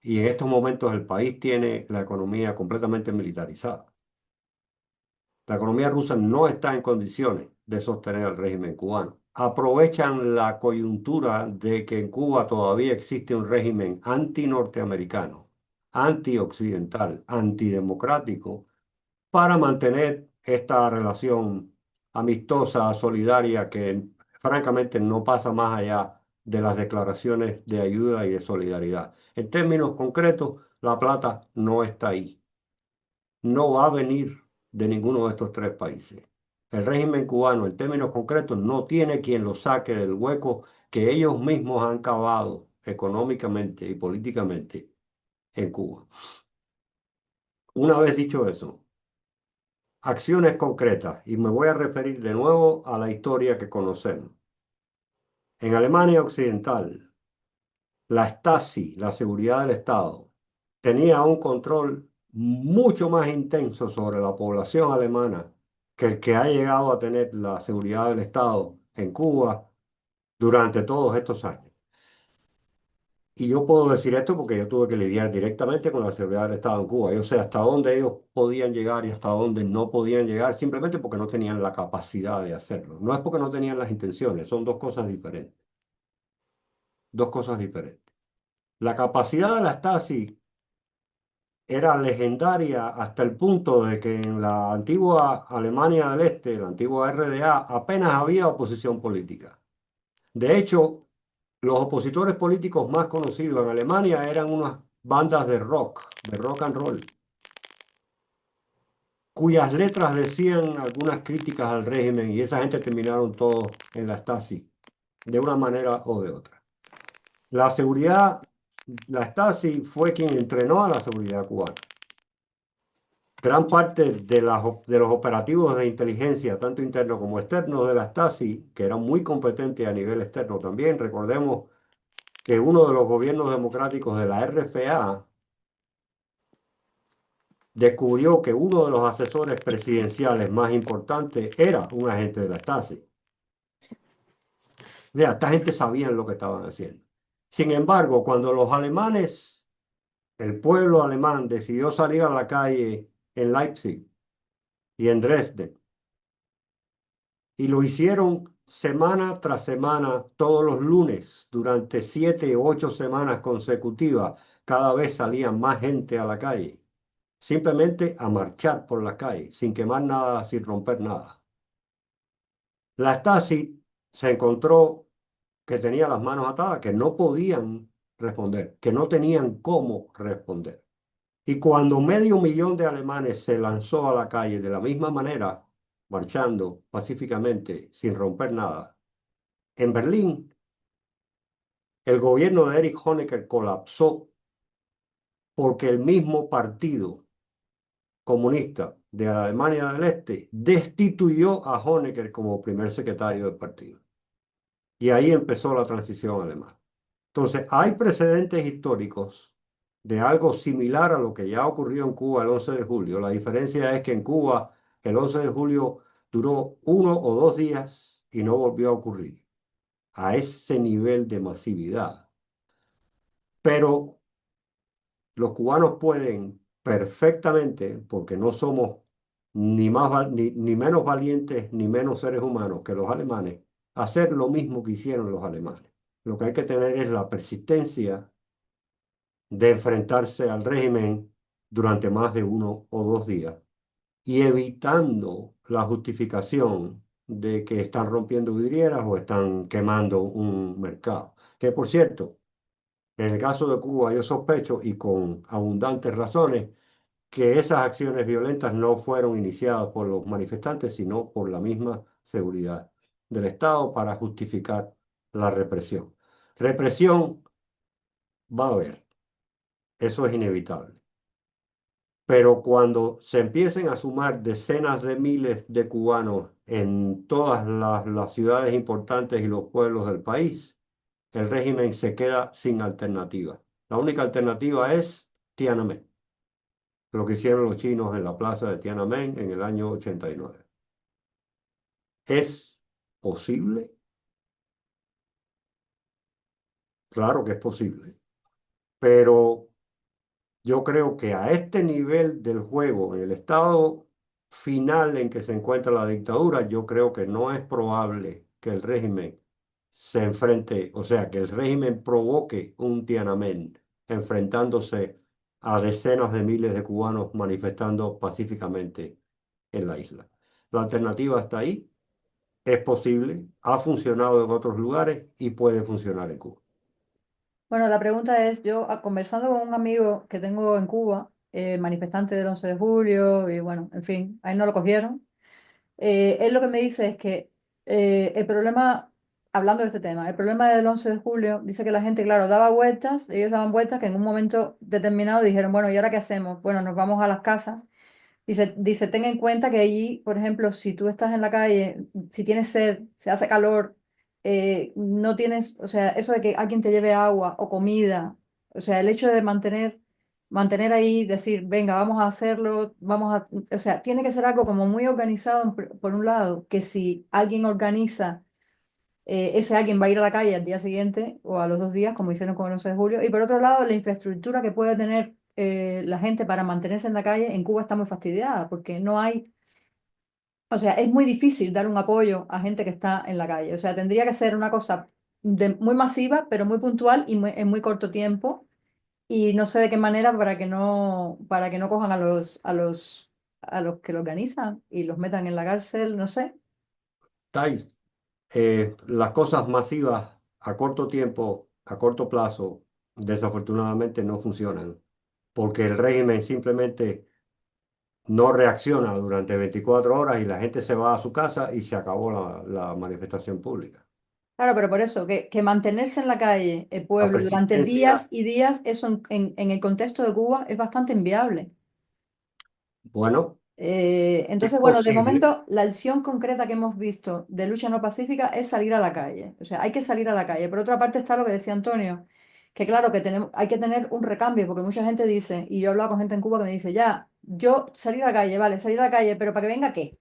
y en estos momentos el país tiene la economía completamente militarizada. La economía rusa no está en condiciones de sostener al régimen cubano. Aprovechan la coyuntura de que en Cuba todavía existe un régimen anti-norteamericano, anti-occidental, antidemocrático, para mantener esta relación amistosa, solidaria, que francamente no pasa más allá de las declaraciones de ayuda y de solidaridad. En términos concretos, la plata no está ahí, no va a venir de ninguno de estos tres países. El régimen cubano, en términos concretos, no tiene quien lo saque del hueco que ellos mismos han cavado económicamente y políticamente en Cuba. Una vez dicho eso, acciones concretas, y me voy a referir de nuevo a la historia que conocemos. En Alemania Occidental, la Stasi, la seguridad del Estado, tenía un control mucho más intenso sobre la población alemana que el que ha llegado a tener la seguridad del Estado en Cuba durante todos estos años. Y yo puedo decir esto porque yo tuve que lidiar directamente con la seguridad del Estado en Cuba. Yo sé hasta dónde ellos podían llegar y hasta dónde no podían llegar, simplemente porque no tenían la capacidad de hacerlo. No es porque no tenían las intenciones, son dos cosas diferentes. Dos cosas diferentes. La capacidad de la Stasi era legendaria hasta el punto de que en la antigua Alemania del Este, la antigua RDA, apenas había oposición política. De hecho, los opositores políticos más conocidos en Alemania eran unas bandas de rock and roll, cuyas letras decían algunas críticas al régimen y esa gente terminaron todos en la Stasi, de una manera o de otra. La seguridad, la Stasi fue quien entrenó a la seguridad cubana. Gran parte de los operativos de inteligencia, tanto internos como externos de la Stasi, que eran muy competentes a nivel externo también, recordemos que uno de los gobiernos democráticos de la RFA descubrió que uno de los asesores presidenciales más importantes era un agente de la Stasi. Mira, esta gente sabía lo que estaban haciendo. Sin embargo, cuando los alemanes el pueblo alemán decidió salir a la calle en Leipzig y en Dresden. Y lo hicieron semana tras semana, todos los lunes, durante 7 u 8 semanas consecutivas. Cada vez salía más gente a la calle, simplemente a marchar por la calle, sin quemar nada, sin romper nada. La Stasi se encontró que tenía las manos atadas, que no podían responder, que no tenían cómo responder. Y cuando 500.000 de alemanes se lanzó a la calle de la misma manera, marchando pacíficamente, sin romper nada, en Berlín, el gobierno de Erich Honecker colapsó porque el mismo partido comunista de la Alemania del Este destituyó a Honecker como primer secretario del partido. Y ahí empezó la transición alemana. Entonces, hay precedentes históricos de algo similar a lo que ya ocurrió en Cuba el 11 de julio. La diferencia es que en Cuba el 11 de julio duró 1 o 2 días y no volvió a ocurrir a ese nivel de masividad. Pero los cubanos pueden perfectamente, porque no somos ni menos valientes ni menos seres humanos que los alemanes, hacer lo mismo que hicieron los alemanes. Lo que hay que tener es la persistencia de enfrentarse al régimen durante más de 1 o 2 días y evitando la justificación de que están rompiendo vidrieras o están quemando un mercado. Que por cierto, en el caso de Cuba yo sospecho y con abundantes razones que esas acciones violentas no fueron iniciadas por los manifestantes, sino por la misma seguridad del Estado para justificar la represión. Represión va a haber, eso es inevitable. Pero cuando se empiecen a sumar decenas de miles de cubanos en todas las ciudades importantes y los pueblos del país, el régimen se queda sin alternativa. La única alternativa es Tiananmen, lo que hicieron los chinos en la plaza de Tiananmen en el año 89. ¿Es posible? Claro que es posible, pero yo creo que a este nivel del juego, en el estado final en que se encuentra la dictadura, yo creo que no es probable que el régimen se enfrente, o sea, que el régimen provoque un Tiananmen enfrentándose a decenas de miles de cubanos manifestando pacíficamente en la isla. La alternativa está ahí, es posible, ha funcionado en otros lugares y puede funcionar en Cuba.
Bueno, la pregunta es, yo conversando con un amigo que tengo en Cuba, manifestante del 11 de julio, y bueno, en fin, ahí no lo cogieron. Él lo que me dice es que el problema, hablando de este tema, el problema del 11 de julio, dice que la gente, claro, daba vueltas, ellos daban vueltas que en un momento determinado dijeron, bueno, ¿y ahora qué hacemos? Bueno, nos vamos a las casas. Dice, ten en cuenta que allí, por ejemplo, si tú estás en la calle, si tienes sed, se hace calor, no tienes, o sea, eso de que alguien te lleve agua o comida, o sea, el hecho de mantener ahí, decir, venga, vamos a hacerlo, o sea, tiene que ser algo como muy organizado, por un lado, que si alguien organiza, ese alguien va a ir a la calle al día siguiente o a los 2 días, como hicieron con el 11 de julio. Y por otro lado, la infraestructura que puede tener la gente para mantenerse en la calle en Cuba está muy fastidiada porque no hay, o sea, es muy difícil dar un apoyo a gente que está en la calle. O sea, tendría que ser una cosa muy masiva, pero muy puntual y en muy corto tiempo. Y no sé de qué manera para que no cojan a los que lo organizan y los metan en la cárcel, no sé.
Tai, las cosas masivas a corto tiempo, a corto plazo, desafortunadamente no funcionan, porque el régimen simplemente no reacciona durante 24 horas y la gente se va a su casa y se acabó la manifestación pública.
Claro, pero por eso, que mantenerse en la calle, el
La
pueblo, durante días
persistencia,
y días, eso en el contexto de Cuba es bastante inviable.
bueno, es
Entonces, bueno, de
posible.
momento, la acción concreta que hemos visto de lucha no pacífica es salir a la calle. O sea, hay que salir a la calle. Por otra parte está lo que decía Antonio, que claro, hay que tener un recambio, porque mucha gente dice, y yo he hablado con gente en Cuba que me dice, ya, yo salir a la calle, vale, salir a la calle, pero ¿para que venga qué?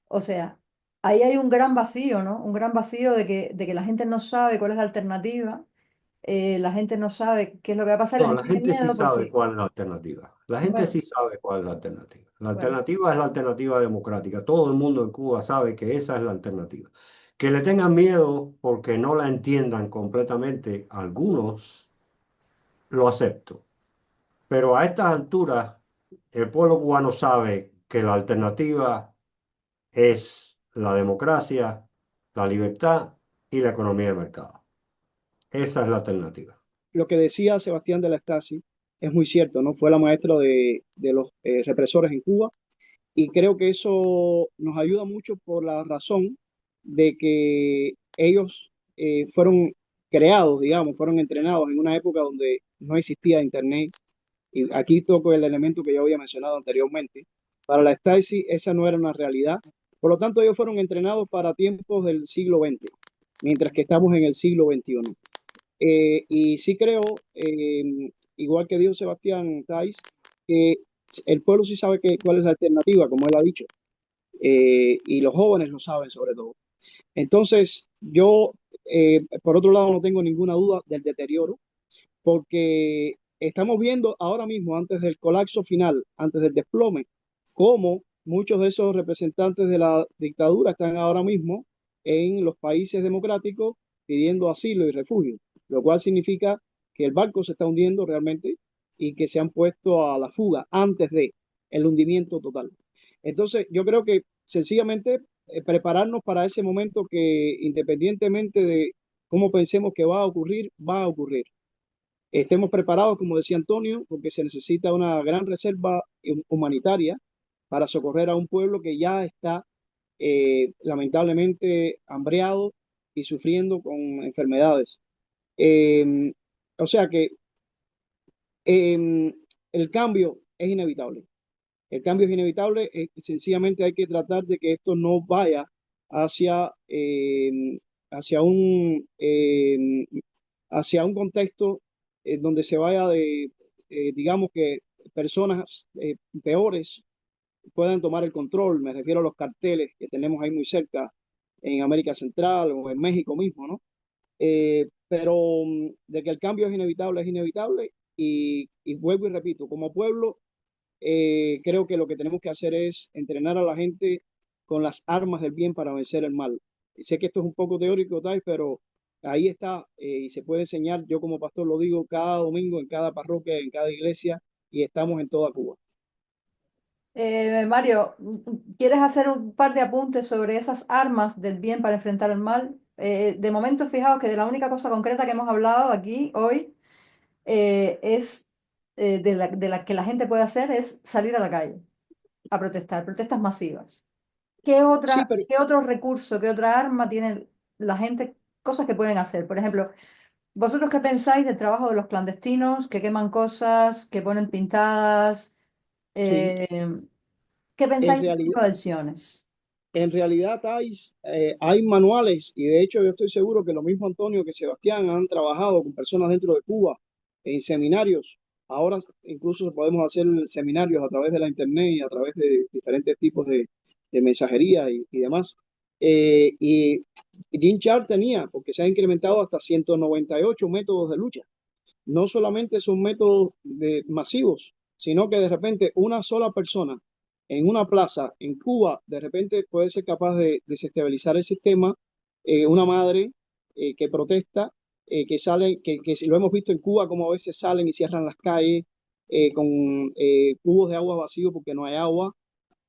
O sea, ahí hay un gran vacío, ¿no? Un gran vacío de que la gente no sabe cuál es la alternativa. la gente no sabe qué es lo que va a pasar y
No,
les
la
tiene
gente sí
miedo
sabe
porque,
cuál es la alternativa. La gente
bueno,
sí sabe cuál es la alternativa. La
bueno.
alternativa es la alternativa democrática. Todo el mundo en Cuba sabe que esa es la alternativa. Que le tengan miedo porque no la entiendan completamente, algunos lo acepto. Pero a estas alturas, el pueblo cubano sabe que la alternativa es la democracia, la libertad y la economía de mercado. Esa es la alternativa.
Lo que decía Sebastián de la Stasi es muy cierto, ¿no? Fue la maestra de los represores en Cuba y creo que eso nos ayuda mucho por la razón de que ellos fueron creados, digamos, fueron entrenados en una época donde no existía Internet. Y aquí toco el elemento que yo había mencionado anteriormente. Para la Stasi esa no era una realidad. Por lo tanto, ellos fueron entrenados para tiempos del siglo XX, mientras que estamos en el siglo XXI. Y sí creo, igual que dijo Sebastián Tais, que el pueblo sí sabe cuál es la alternativa, como él ha dicho, y los jóvenes lo saben sobre todo. Entonces, yo, por otro lado, no tengo ninguna duda del deterioro, porque estamos viendo ahora mismo, antes del colapso final, antes del desplome, cómo muchos de esos representantes de la dictadura están ahora mismo en los países democráticos pidiendo asilo y refugio, lo cual significa que el barco se está hundiendo realmente y que se han puesto a la fuga antes de el hundimiento total. Entonces, yo creo que sencillamente prepararnos para ese momento que independientemente de cómo pensemos que va a ocurrir, va a ocurrir. Estemos preparados, como decía Antonio, porque se necesita una gran reserva humanitaria para socorrer a un pueblo que ya está lamentablemente hambreado y sufriendo con enfermedades. Eh, o sea que el cambio es inevitable. El cambio es inevitable. Sencillamente hay que tratar de que esto no vaya hacia, hacia hacia un contexto donde se vaya de, digamos que personas peores puedan tomar el control. Me refiero a los carteles que tenemos ahí muy cerca en América Central o en México mismo, ¿no? Pero de que el cambio es inevitable y vuelvo y repito, como pueblo creo que lo que tenemos que hacer es entrenar a la gente con las armas del bien para vencer el mal. Y sé que esto es un poco teórico, tal, pero ahí está y se puede enseñar. Yo como pastor lo digo cada domingo en cada parroquia, en cada iglesia y estamos en toda Cuba.
Mario, ¿quieres hacer un par de apuntes sobre esas armas del bien para enfrentar el mal? De momento, fijaos que de la única cosa concreta que hemos hablado aquí hoy es de la que la gente puede hacer es salir a la calle a protestar, protestas masivas.
Sí, pero
Qué otro recurso, qué otra arma tiene la gente? Cosas que pueden hacer. Por ejemplo, ¿vosotros qué pensáis del trabajo de los clandestinos que queman cosas, que ponen pintadas?
sí,
Eh, ¿Qué
en
pensáis de ese
realidad,
tipo de acciones?
en realidad hay manuales y de hecho yo estoy seguro que lo mismo Antonio que Sebastián han trabajado con personas dentro de Cuba en seminarios. Ahora incluso podemos hacer seminarios a través de la internet y a través de diferentes tipos de mensajería y demás. Y Jim Char tenía, porque se ha incrementado hasta 198 métodos de lucha. No solamente son métodos masivos, sino que de repente una sola persona en una plaza en Cuba de repente puede ser capaz de desestabilizar el sistema. Una madre que protesta, que sale, que lo hemos visto en Cuba como a veces salen y cierran las calles con cubos de agua vacíos porque no hay agua.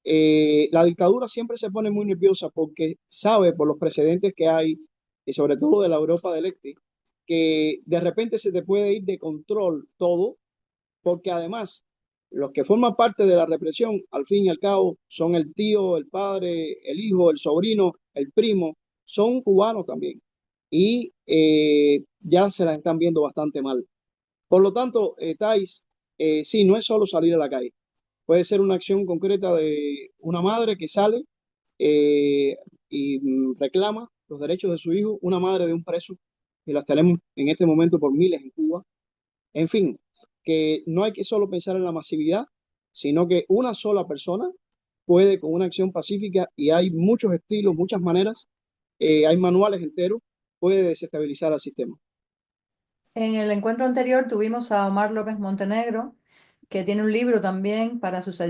La dictadura siempre se pone muy nerviosa porque sabe por los precedentes que hay, y sobre todo de la Europa del Este, que de repente se te puede ir de control todo, porque además los que forman parte de la represión, al fin y al cabo, son el tío, el padre, el hijo, el sobrino, el primo, son cubanos también. Y ya se las están viendo bastante mal. Por lo tanto, Thais, sí, no es solo salir a la calle. Puede ser una acción concreta de una madre que sale eh, y reclama los derechos de su hijo, una madre de un preso, que las tenemos en este momento por miles en Cuba. En fin, que no hay que solo pensar en la masividad, sino que una sola persona puede con una acción pacífica, y hay muchos estilos, muchas maneras, hay manuales enteros, puede desestabilizar al sistema.
En el encuentro anterior tuvimos a Omar López Montenegro, que tiene un libro también para las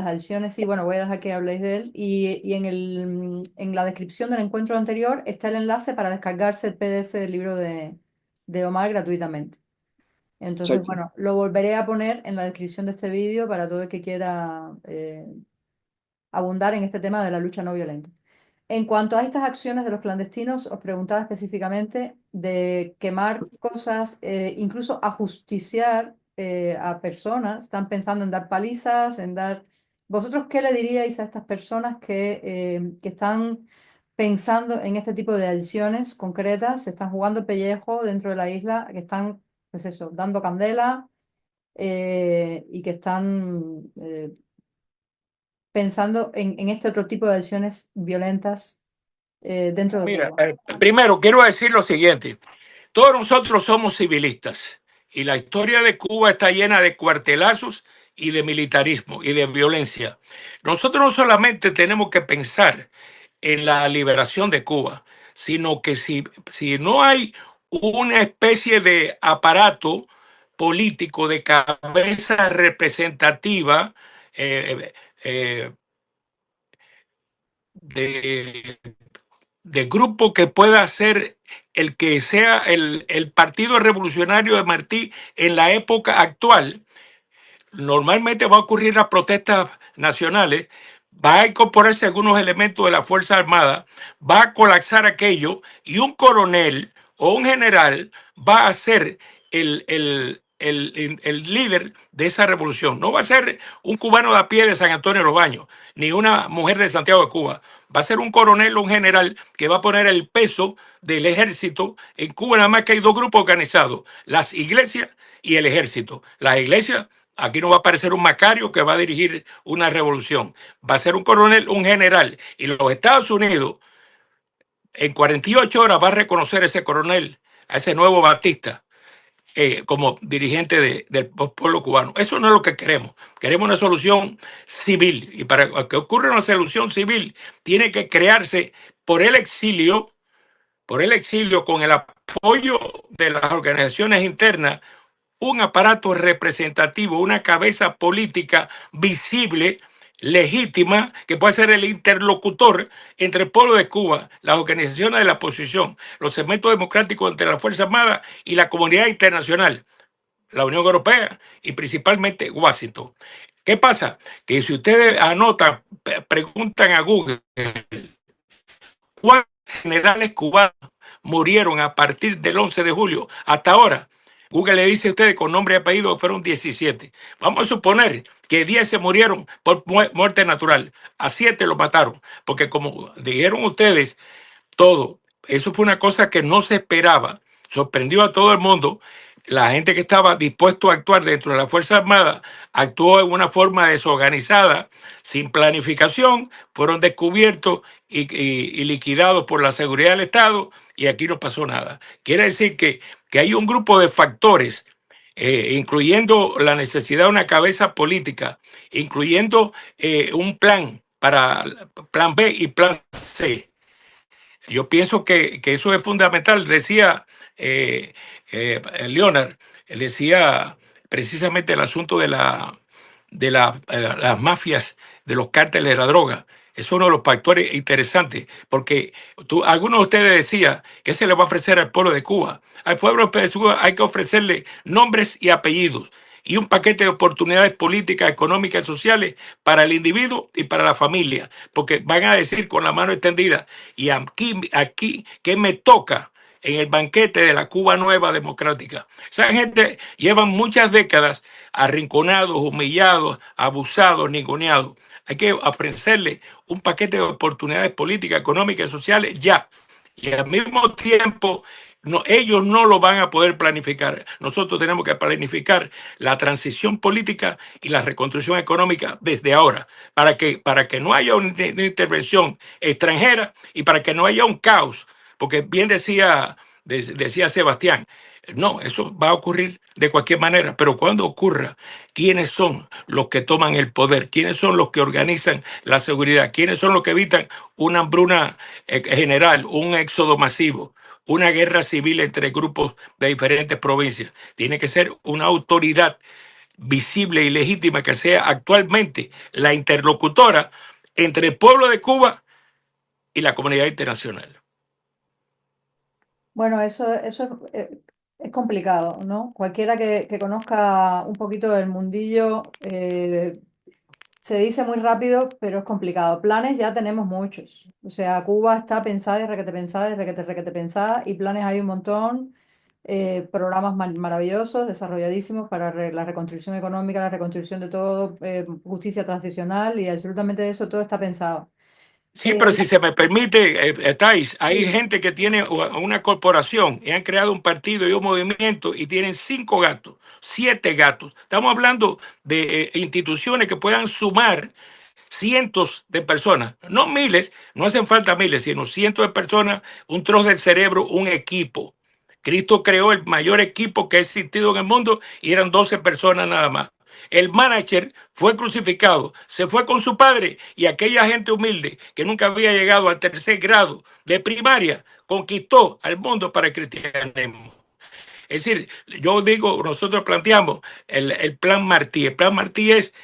adicciones, y bueno, voy a dejar que habléis de él. Y en la descripción del encuentro anterior está el enlace para descargarse el PDF del libro de Omar gratuitamente. Entonces,
Exacto.
bueno, lo volveré a poner en la descripción de este vídeo para todo el que quiera abundar en este tema de la lucha no violenta. En cuanto a estas acciones de los clandestinos, os preguntaba específicamente de quemar cosas, incluso ajusticiar a personas. Están pensando en dar palizas, en dar... ¿Vosotros qué le diríais a estas personas que están pensando en este tipo de adiciones concretas, se están jugando el pellejo dentro de la isla, que están, pues eso, dando candela y que están pensando en este otro tipo de adiciones violentas dentro de
Mira,
Cuba?
primero quiero decir lo siguiente. Todos nosotros somos civilistas y la historia de Cuba está llena de cuartelazos y de militarismo y de violencia. Nosotros no solamente tenemos que pensar en la liberación de Cuba, sino que si no hay una especie de aparato político de cabeza representativa, eh, eh, de grupo que pueda ser el que sea el Partido Revolucionario de Martí en la época actual, normalmente va a ocurrir las protestas nacionales, va a incorporarse algunos elementos de la Fuerza Armada, va a colapsar aquello y un coronel o un general va a ser el líder de esa revolución. No va a ser un cubano de a pie de San Antonio de los Baños, ni una mujer de Santiago de Cuba. Va a ser un coronel o un general que va a poner el peso del ejército. En Cuba nada más que hay dos grupos organizados, las iglesias y el ejército. Las iglesias, aquí no va a aparecer un Macario que va a dirigir una revolución. Va a ser un coronel, un general. Y los Estados Unidos, en 48 horas, va a reconocer a ese coronel, a ese nuevo Batista, como dirigente del pueblo cubano. Eso no es lo que queremos. Queremos una solución civil. Y para que ocurra una solución civil, tiene que crearse por el exilio, con el apoyo de las organizaciones internas, un aparato representativo, una cabeza política visible, legítima, que puede ser el interlocutor entre el pueblo de Cuba, las organizaciones de la oposición, los segmentos democráticos entre la Fuerza Armada y la comunidad internacional, la Unión Europea y principalmente Washington. ¿Qué pasa? Que si ustedes anotan, preguntan a Google, ¿cuántos generales cubanos murieron a partir del 11 de julio hasta ahora? Google le dice a ustedes con nombre y apellido que fueron 17. Vamos a suponer que 10 se murieron por muerte natural, a 7 los mataron, porque como dijeron ustedes, todo, eso fue una cosa que no se esperaba, sorprendió a todo el mundo. La gente que estaba dispuesto a actuar dentro de la Fuerza Armada actuó en una forma desorganizada, sin planificación, fueron descubiertos y liquidados por la seguridad del Estado y aquí no pasó nada. Quiere decir que hay un grupo de factores, incluyendo la necesidad de una cabeza política, incluyendo un plan para plan B y plan C. Yo pienso que eso es fundamental. Decía Leonard, decía precisamente el asunto de las mafias, de los cárteles de la droga. Es uno de los factores interesantes, porque algunos de ustedes decían que se le va a ofrecer al pueblo de Cuba. Al pueblo de Cuba hay que ofrecerle nombres y apellidos y un paquete de oportunidades políticas, económicas y sociales para el individuo y para la familia, porque van a decir con la mano extendida, y aquí, ¿qué me toca en el banquete de la Cuba nueva democrática? Esa gente lleva muchas décadas arrinconados, humillados, abusados, ninguneados. Hay que ofrecerle un paquete de oportunidades políticas, económicas y sociales ya. Y al mismo tiempo, no, ellos no lo van a poder planificar. Nosotros tenemos que planificar la transición política y la reconstrucción económica desde ahora, para que no haya una intervención extranjera y para que no haya un caos. Porque bien decía Sebastián, no, eso va a ocurrir de cualquier manera, pero cuando ocurra, ¿quiénes son los que toman el poder? ¿Quiénes son los que organizan la seguridad? ¿Quiénes son los que evitan una hambruna general, un éxodo masivo? una guerra civil entre grupos de diferentes provincias. Tiene que ser una autoridad visible y legítima que sea actualmente la interlocutora entre el pueblo de Cuba y la comunidad internacional.
Bueno, eso es complicado, ¿no? Cualquiera que conozca un poquito del mundillo, se dice muy rápido, pero es complicado. Planes ya tenemos muchos. O sea, Cuba está pensada y requete pensada, y planes hay un montón. Programas maravillosos, desarrolladísimos para la reconstrucción económica, la reconstrucción de todo, justicia transicional, y absolutamente eso todo está pensado.
Sí, pero si se me permite, Thais, hay
Sí.
gente que tiene una corporación y han creado un partido y un movimiento y tienen 5 gatos, 7 gatos. Estamos hablando de instituciones que puedan sumar cientos de personas, no miles, no hacen falta miles, sino cientos de personas, un trozo del cerebro, un equipo. Cristo creó el mayor equipo que ha existido en el mundo y eran 12 personas nada más. El manager fue crucificado, se fue con su padre y aquella gente humilde que nunca había llegado al tercer grado de primaria conquistó al mundo para el cristianismo. Es decir, yo digo, nosotros planteamos el plan Martí. El plan Martí es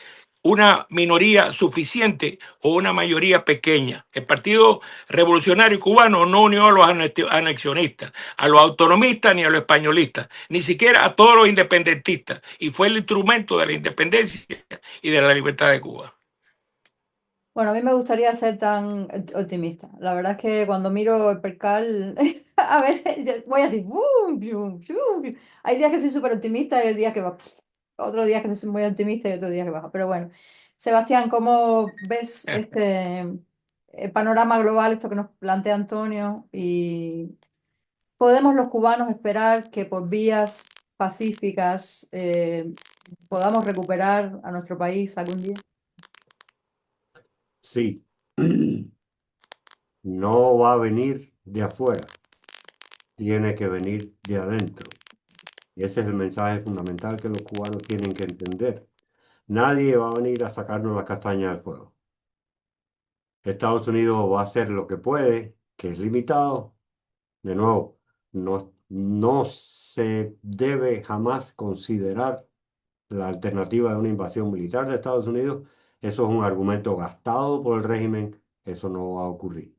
una minoría suficiente o una mayoría pequeña. El Partido Revolucionario Cubano no unió a los anexionistas, a los autonomistas ni a los españolistas, ni siquiera a todos los independentistas, y fue el instrumento de la independencia y de la libertad de Cuba.
Bueno, a mí me gustaría ser tan optimista. La verdad es que cuando miro el percal, a veces voy así. ¡Fum! ¡Fium! ¡Fium! ¡Fium! Hay días que soy súper optimista y hay días que va. Otros días que soy muy optimista y otros días que baja. Pero bueno, Sebastián, ¿cómo ves este panorama global, esto que nos plantea Antonio? ¿Y podemos los cubanos esperar que por vías pacíficas podamos recuperar a nuestro país algún día?
Sí, no va a venir de afuera, tiene que venir de adentro. Y ese es el mensaje fundamental que los cubanos tienen que entender. Nadie va a venir a sacarnos las castañas del fuego. Estados Unidos va a hacer lo que puede, que es limitado. De nuevo, no se debe jamás considerar la alternativa de una invasión militar de Estados Unidos. Eso es un argumento gastado por el régimen. Eso no va a ocurrir.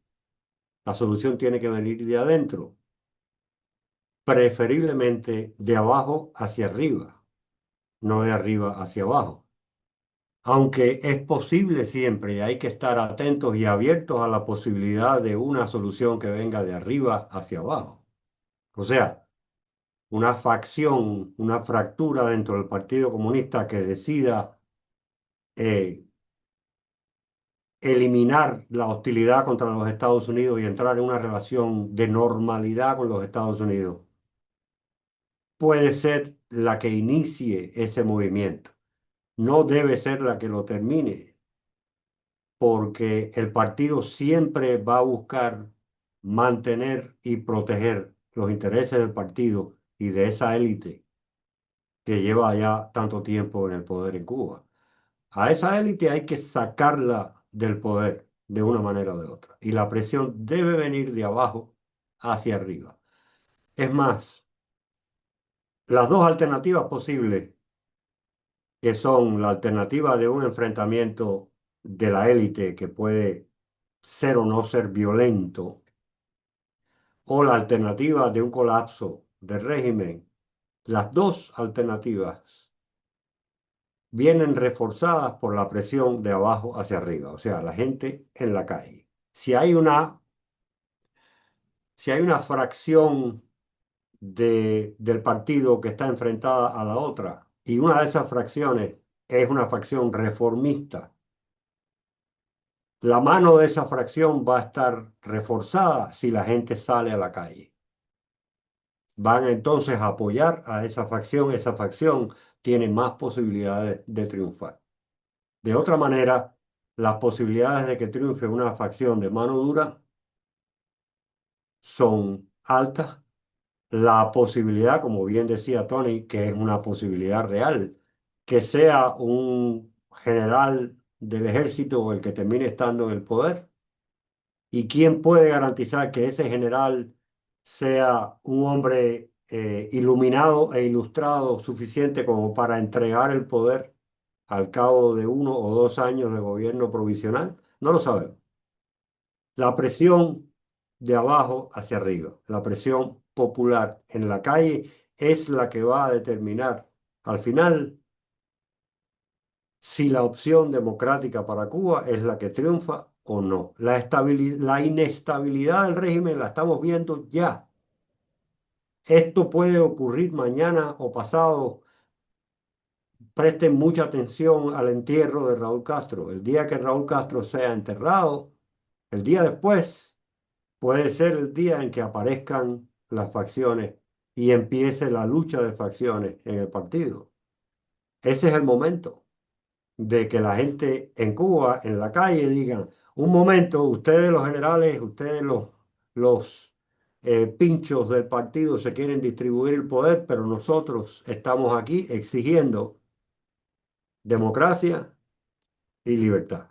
La solución tiene que venir de adentro, preferiblemente de abajo hacia arriba, no de arriba hacia abajo. Aunque es posible siempre, hay que estar atentos y abiertos a la posibilidad de una solución que venga de arriba hacia abajo. O sea, una facción, una fractura dentro del Partido Comunista que decida eh, eliminar la hostilidad contra los Estados Unidos y entrar en una relación de normalidad con los Estados Unidos, puede ser la que inicie ese movimiento. No debe ser la que lo termine, porque el partido siempre va a buscar mantener y proteger los intereses del partido y de esa élite que lleva ya tanto tiempo en el poder en Cuba. A esa élite hay que sacarla del poder de una manera o de otra. Y la presión debe venir de abajo hacia arriba. Es más, las dos alternativas posibles, que son la alternativa de un enfrentamiento de la élite que puede ser o no ser violento, o la alternativa de un colapso del régimen, las dos alternativas vienen reforzadas por la presión de abajo hacia arriba, o sea, la gente en la calle. Si hay una fracción del partido que está enfrentada a la otra, y una de esas fracciones es una facción reformista, la mano de esa fracción va a estar reforzada si la gente sale a la calle. Van entonces a apoyar a esa facción tiene más posibilidades de triunfar. De otra manera, las posibilidades de que triunfe una facción de mano dura son altas. La posibilidad, como bien decía Tony, que es una posibilidad real, que sea un general del ejército el que termine estando en el poder. ¿Y quién puede garantizar que ese general sea un hombre iluminado e ilustrado suficiente como para entregar el poder al cabo de 1 o 2 años de gobierno provisional? No lo sabemos. La presión de abajo hacia arriba, la presión popular en la calle es la que va a determinar al final si la opción democrática para Cuba es la que triunfa o no. La inestabilidad del régimen la estamos viendo ya. Esto puede ocurrir mañana o pasado. Presten mucha atención al entierro de Raúl Castro. El día que Raúl Castro sea enterrado, el día después puede ser el día en que aparezcan las facciones y empiece la lucha de facciones en el partido. Ese es el momento de que la gente en Cuba, en la calle, digan, un momento, ustedes los generales, ustedes los pinchos del partido se quieren distribuir el poder, pero nosotros estamos aquí exigiendo democracia y libertad.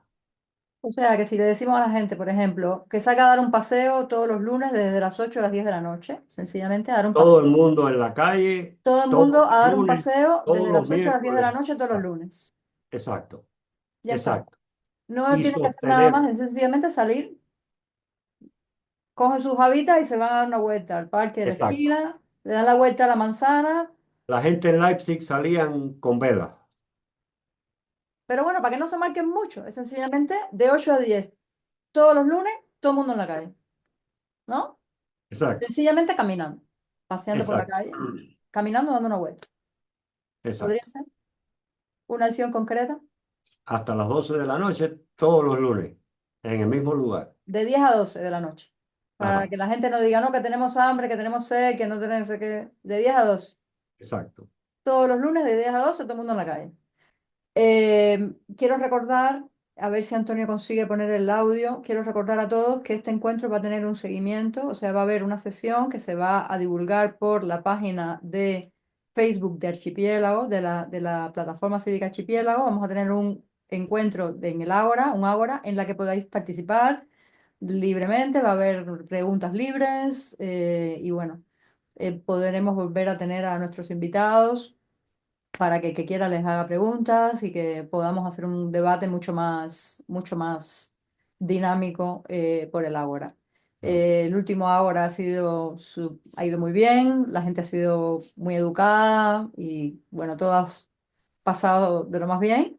O sea, que si le decimos a la gente, por ejemplo, que salga a dar un paseo todos los lunes desde las 8 a las 10 de la noche, sencillamente a dar un
Todo
paseo.
el mundo en la calle,
Todo el
todos
mundo a
los
dar un
lunes,
paseo
todos
desde
los
las 8 a las 10 de la
miércoles.
noche todos los
Exacto,
lunes.
exacto,
Ya está.
exacto.
No
Y
tiene que hacer nada más,
sostener,
es sencillamente salir, cogen sus habitas y se van a dar una vuelta al parque de la
exacto.
esquina, le dan la vuelta a la manzana.
La gente en Leipzig salían con velas.
Pero bueno, para que no se marquen mucho, es sencillamente de 8 a 10 todos los lunes, todo el mundo en la calle, ¿no?
Exacto,
Sencillamente caminando, paseando por la
exacto,
calle, caminando, dando una vuelta. ¿Podría
exacto.
ser una acción concreta?
Hasta las 12 de la noche, todos los lunes, en el mismo lugar.
De 10 a 12 de la noche. Para
Ajá,
que la gente no diga, no, que tenemos hambre, que tenemos sed, que no tenemos que... De 10 a 12.
exacto.
Todos los lunes de 10 a 12 todo el mundo en la calle. Quiero recordar, a ver si Antonio consigue poner el audio, quiero recordar a todos que este encuentro va a tener un seguimiento, o sea, va a haber una sesión que se va a divulgar por la página de Facebook de Archipiélago, de la plataforma cívica Archipiélago. Vamos a tener un encuentro en el Ágora, un Ágora, en la que podáis participar libremente, va a haber preguntas libres y bueno, podremos volver a tener a nuestros invitados para que el que quiera les haga preguntas y que podamos hacer un debate mucho más dinámico por el Ágora.
Mm,
El último Ágora ha ido muy bien, la gente ha sido muy educada y bueno, todas pasado de lo más bien.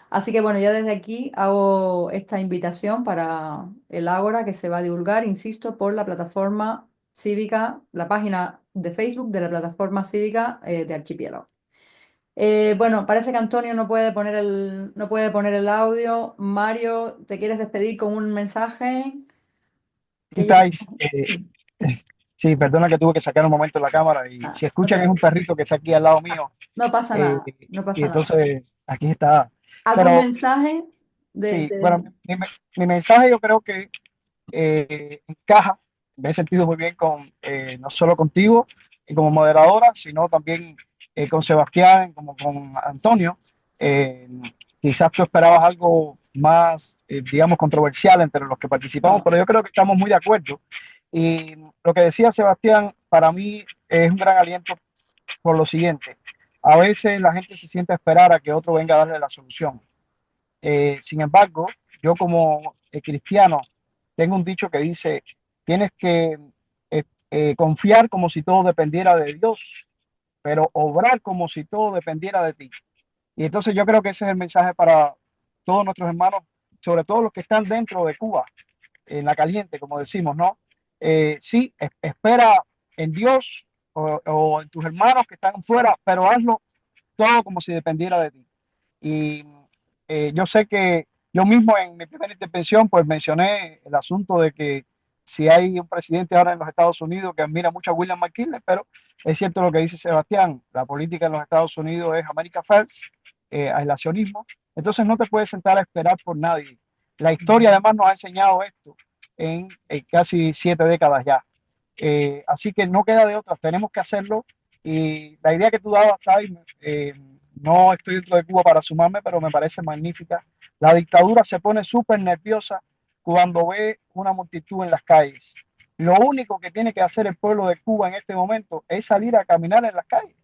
Así que bueno, ya desde aquí hago esta invitación para el Ágora que se va a divulgar, insisto, por la plataforma cívica, la página de Facebook de la plataforma cívica de Archipiélago. Bueno, parece que Antonio no puede poner el audio. Mario, ¿te quieres despedir con un mensaje?
¿Qué
Que ya...
tal?
Sí,
Sí, perdona que tuve que sacar un momento la cámara y
nada,
si
no te
escuchan es un
preocupes.
perrito que está aquí al lado mío
No pasa
eh,
nada, no
y
pasa nada.
entonces aquí está.
¿Algún
Pero
mensaje
sí, bueno, mi mensaje yo creo que encaja, me he sentido muy bien con no solo contigo y como moderadora, sino también con Sebastián, como con Antonio. Eh, Quizás tú esperabas algo más, digamos, controversial entre los que participamos,
No,
pero yo creo que estamos muy de acuerdo. Y lo que decía Sebastián, para mí es un gran aliento por lo siguiente. A veces la gente se siente a esperar a que otro venga a darle la solución. Sin embargo, yo como cristiano tengo un dicho que dice, tienes que confiar como si todo dependiera de Dios, pero obrar como si todo dependiera de ti. Y entonces yo creo que ese es el mensaje para todos nuestros hermanos, sobre todo los que están dentro de Cuba, en la caliente, como decimos, ¿no? Sí, espera en Dios o en tus hermanos que están fuera, pero hazlo todo como si dependiera de ti. Y yo sé que yo mismo en mi primera intervención pues mencioné el asunto de que si hay un presidente ahora en los Estados Unidos que admira mucho a William McKinley, pero es cierto lo que dice Sebastián, la política en los Estados Unidos es America First, aislacionismo, entonces no te puedes sentar a esperar por nadie. La historia además nos ha enseñado esto en casi 7 décadas ya. Así que no queda de otra, tenemos que hacerlo y la idea que tú dabas, Tai, no estoy dentro de Cuba para sumarme, pero me parece magnífica. La dictadura se pone súper nerviosa cuando ve una multitud en las calles. Lo único que tiene que hacer el pueblo de Cuba en este momento es salir a caminar en las calles.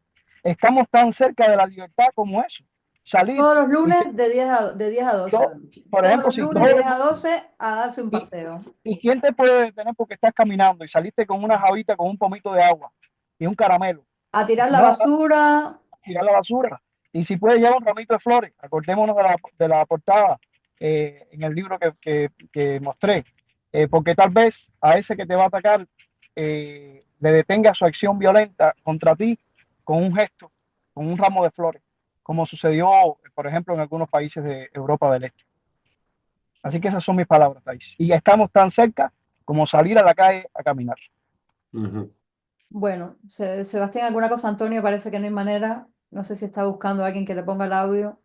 Estamos tan cerca de la libertad como eso. Salir
Todos los
y si
lunes de 10 a 12 de
yo,
la noche.
por
Todos
ejemplo,
los
si
lunes de
todos
10
los
a
lunes,
12 a darse un
y,
paseo.
¿y quién te puede detener porque estás caminando y saliste con una jabita, con un pomito de agua y un caramelo?
A tirar la
No,
basura.
tirar la basura. Y si puedes llevar un ramito de flores, acordémonos de la portada en el libro que mostré, porque tal vez a ese que te va a atacar le detenga su acción violenta contra ti con un gesto, con un ramo de flores, como sucedió, por ejemplo, en algunos países de Europa del Este. Así que esas son mis palabras, Thais. Y ya estamos tan cerca como salir a la calle a caminar.
Ujú.
Bueno, Sebastián, ¿alguna cosa? Antonio, parece que no hay manera. No sé si está buscando a alguien que le ponga el audio.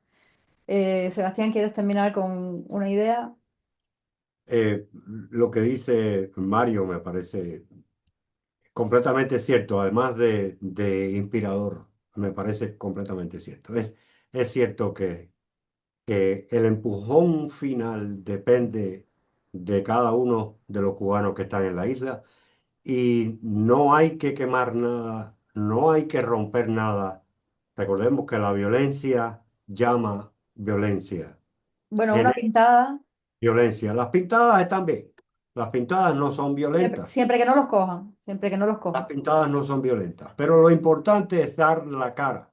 Sebastián, ¿quieres terminar con una idea?
Lo que dice Mario me parece completamente cierto, además de inspirador, me parece completamente cierto. Es cierto que el empujón final depende de cada uno de los cubanos que están en la isla y no hay que quemar nada, no hay que romper nada. Recordemos que la violencia llama violencia,
Bueno, una
genera
pintada,
violencia. Las pintadas están bien, las pintadas no son
siempre,
violentas.
siempre que no los cojan, siempre que no los
Las
cojan.
pintadas no son violentas, pero lo importante es dar la cara.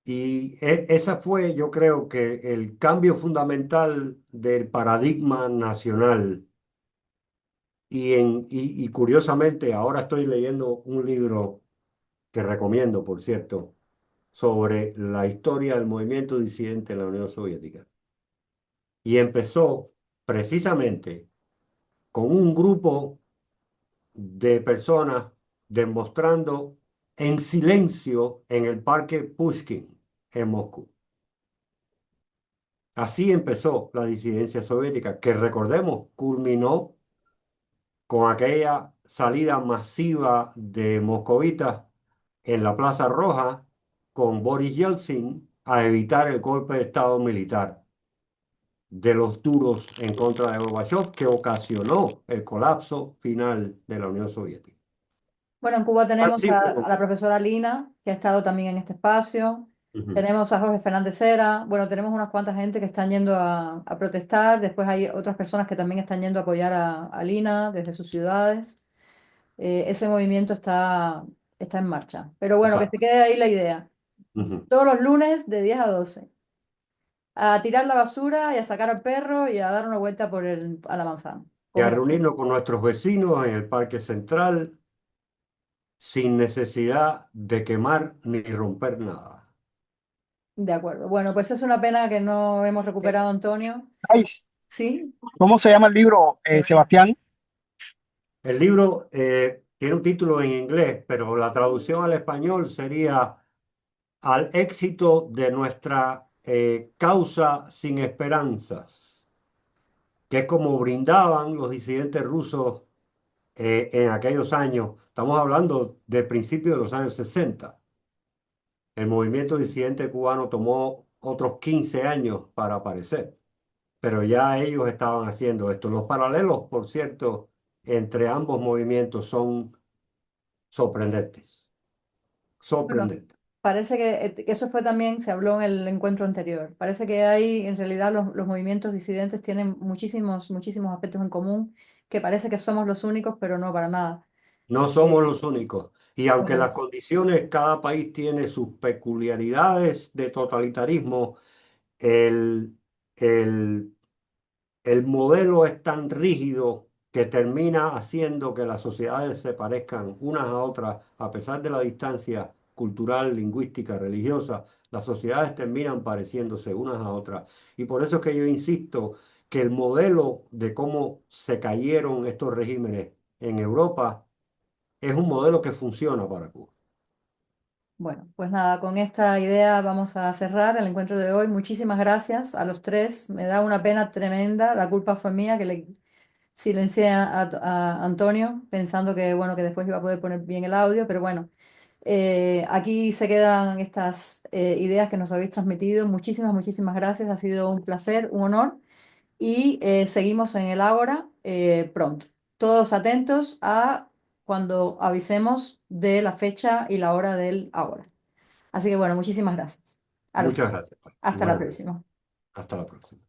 Y esa fue, yo creo que el cambio fundamental del paradigma nacional. Y curiosamente, ahora estoy leyendo un libro que recomiendo, por cierto, sobre la historia del movimiento disidente en la Unión Soviética. Y empezó precisamente con un grupo de personas demostrando en silencio en el Parque Pushkin en Moscú. Así empezó la disidencia soviética, que recordemos culminó con aquella salida masiva de moscovitas en la Plaza Roja con Boris Yeltsin a evitar el golpe de Estado militar de los duros en contra de Gorbachev, que ocasionó el colapso final de la Unión Soviética.
Bueno, en Cuba
Tan
tenemos
simple
a la profesora Lina, que ha estado también en este espacio.
Ujú.
Tenemos a Jorge Fernández Cera. Bueno, tenemos unas cuantas gente que están yendo a protestar. Después hay otras personas que también están yendo a apoyar a Lina desde sus ciudades. Ese movimiento está en marcha. Pero bueno, que se
Exacto.
quede ahí la idea.
Ujú.
Todos los lunes de 10 a 12. A tirar la basura y a sacar al perro y a dar una vuelta a la manzana.
Y a
Comer.
reunirnos con nuestros vecinos en el Parque Central sin necesidad de quemar ni romper nada.
De acuerdo. Bueno, pues es una pena que no hemos
Eh,
recuperado a Antonio.
Thais,
Sí,
¿cómo se llama el libro, Sebastián?
El libro tiene un título en inglés, pero la traducción al español sería Al éxito de nuestra causa sin esperanzas, que es como brindaban los disidentes rusos en aquellos años. Estamos hablando del principio de los años 60. El movimiento disidente cubano tomó otros 15 años para aparecer, pero ya ellos estaban haciendo esto. Los paralelos, por cierto, entre ambos movimientos son sorprendentes,
bueno,
sorprendentes.
parece que eso fue también, se habló en el encuentro anterior. Parece que hay, en realidad, los movimientos disidentes tienen muchísimos, muchísimos aspectos en común, que parece que somos los únicos, pero no para nada.
No
Eh,
somos los únicos. Y aunque las
somos-
condiciones, cada país tiene sus peculiaridades de totalitarismo, el, el, el modelo es tan rígido que termina haciendo que las sociedades se parezcan unas a otras, a pesar de la distancia cultural, lingüística, religiosa, las sociedades terminan pareciéndose unas a otras. Y por eso es que yo insisto que el modelo de cómo se cayeron estos regímenes en Europa es un modelo que funciona para Cuba.
bueno, pues nada, con esta idea vamos a cerrar el encuentro de hoy. Muchísimas gracias a los tres. Me da una pena tremenda. La culpa fue mía que le silencié a Antonio pensando que, bueno, que después iba a poder poner bien el audio, pero bueno, aquí se quedan estas ideas que nos habéis transmitido. Muchísimas, muchísimas gracias. Ha sido un placer, un honor y seguimos en el Ágora pronto. todos atentos a cuando avisemos de la fecha y la hora del ahora. Así que bueno, muchísimas gracias. A los
Muchas
tres.
gracias.
Hasta la
Igualmente.
próxima.
Hasta la próxima.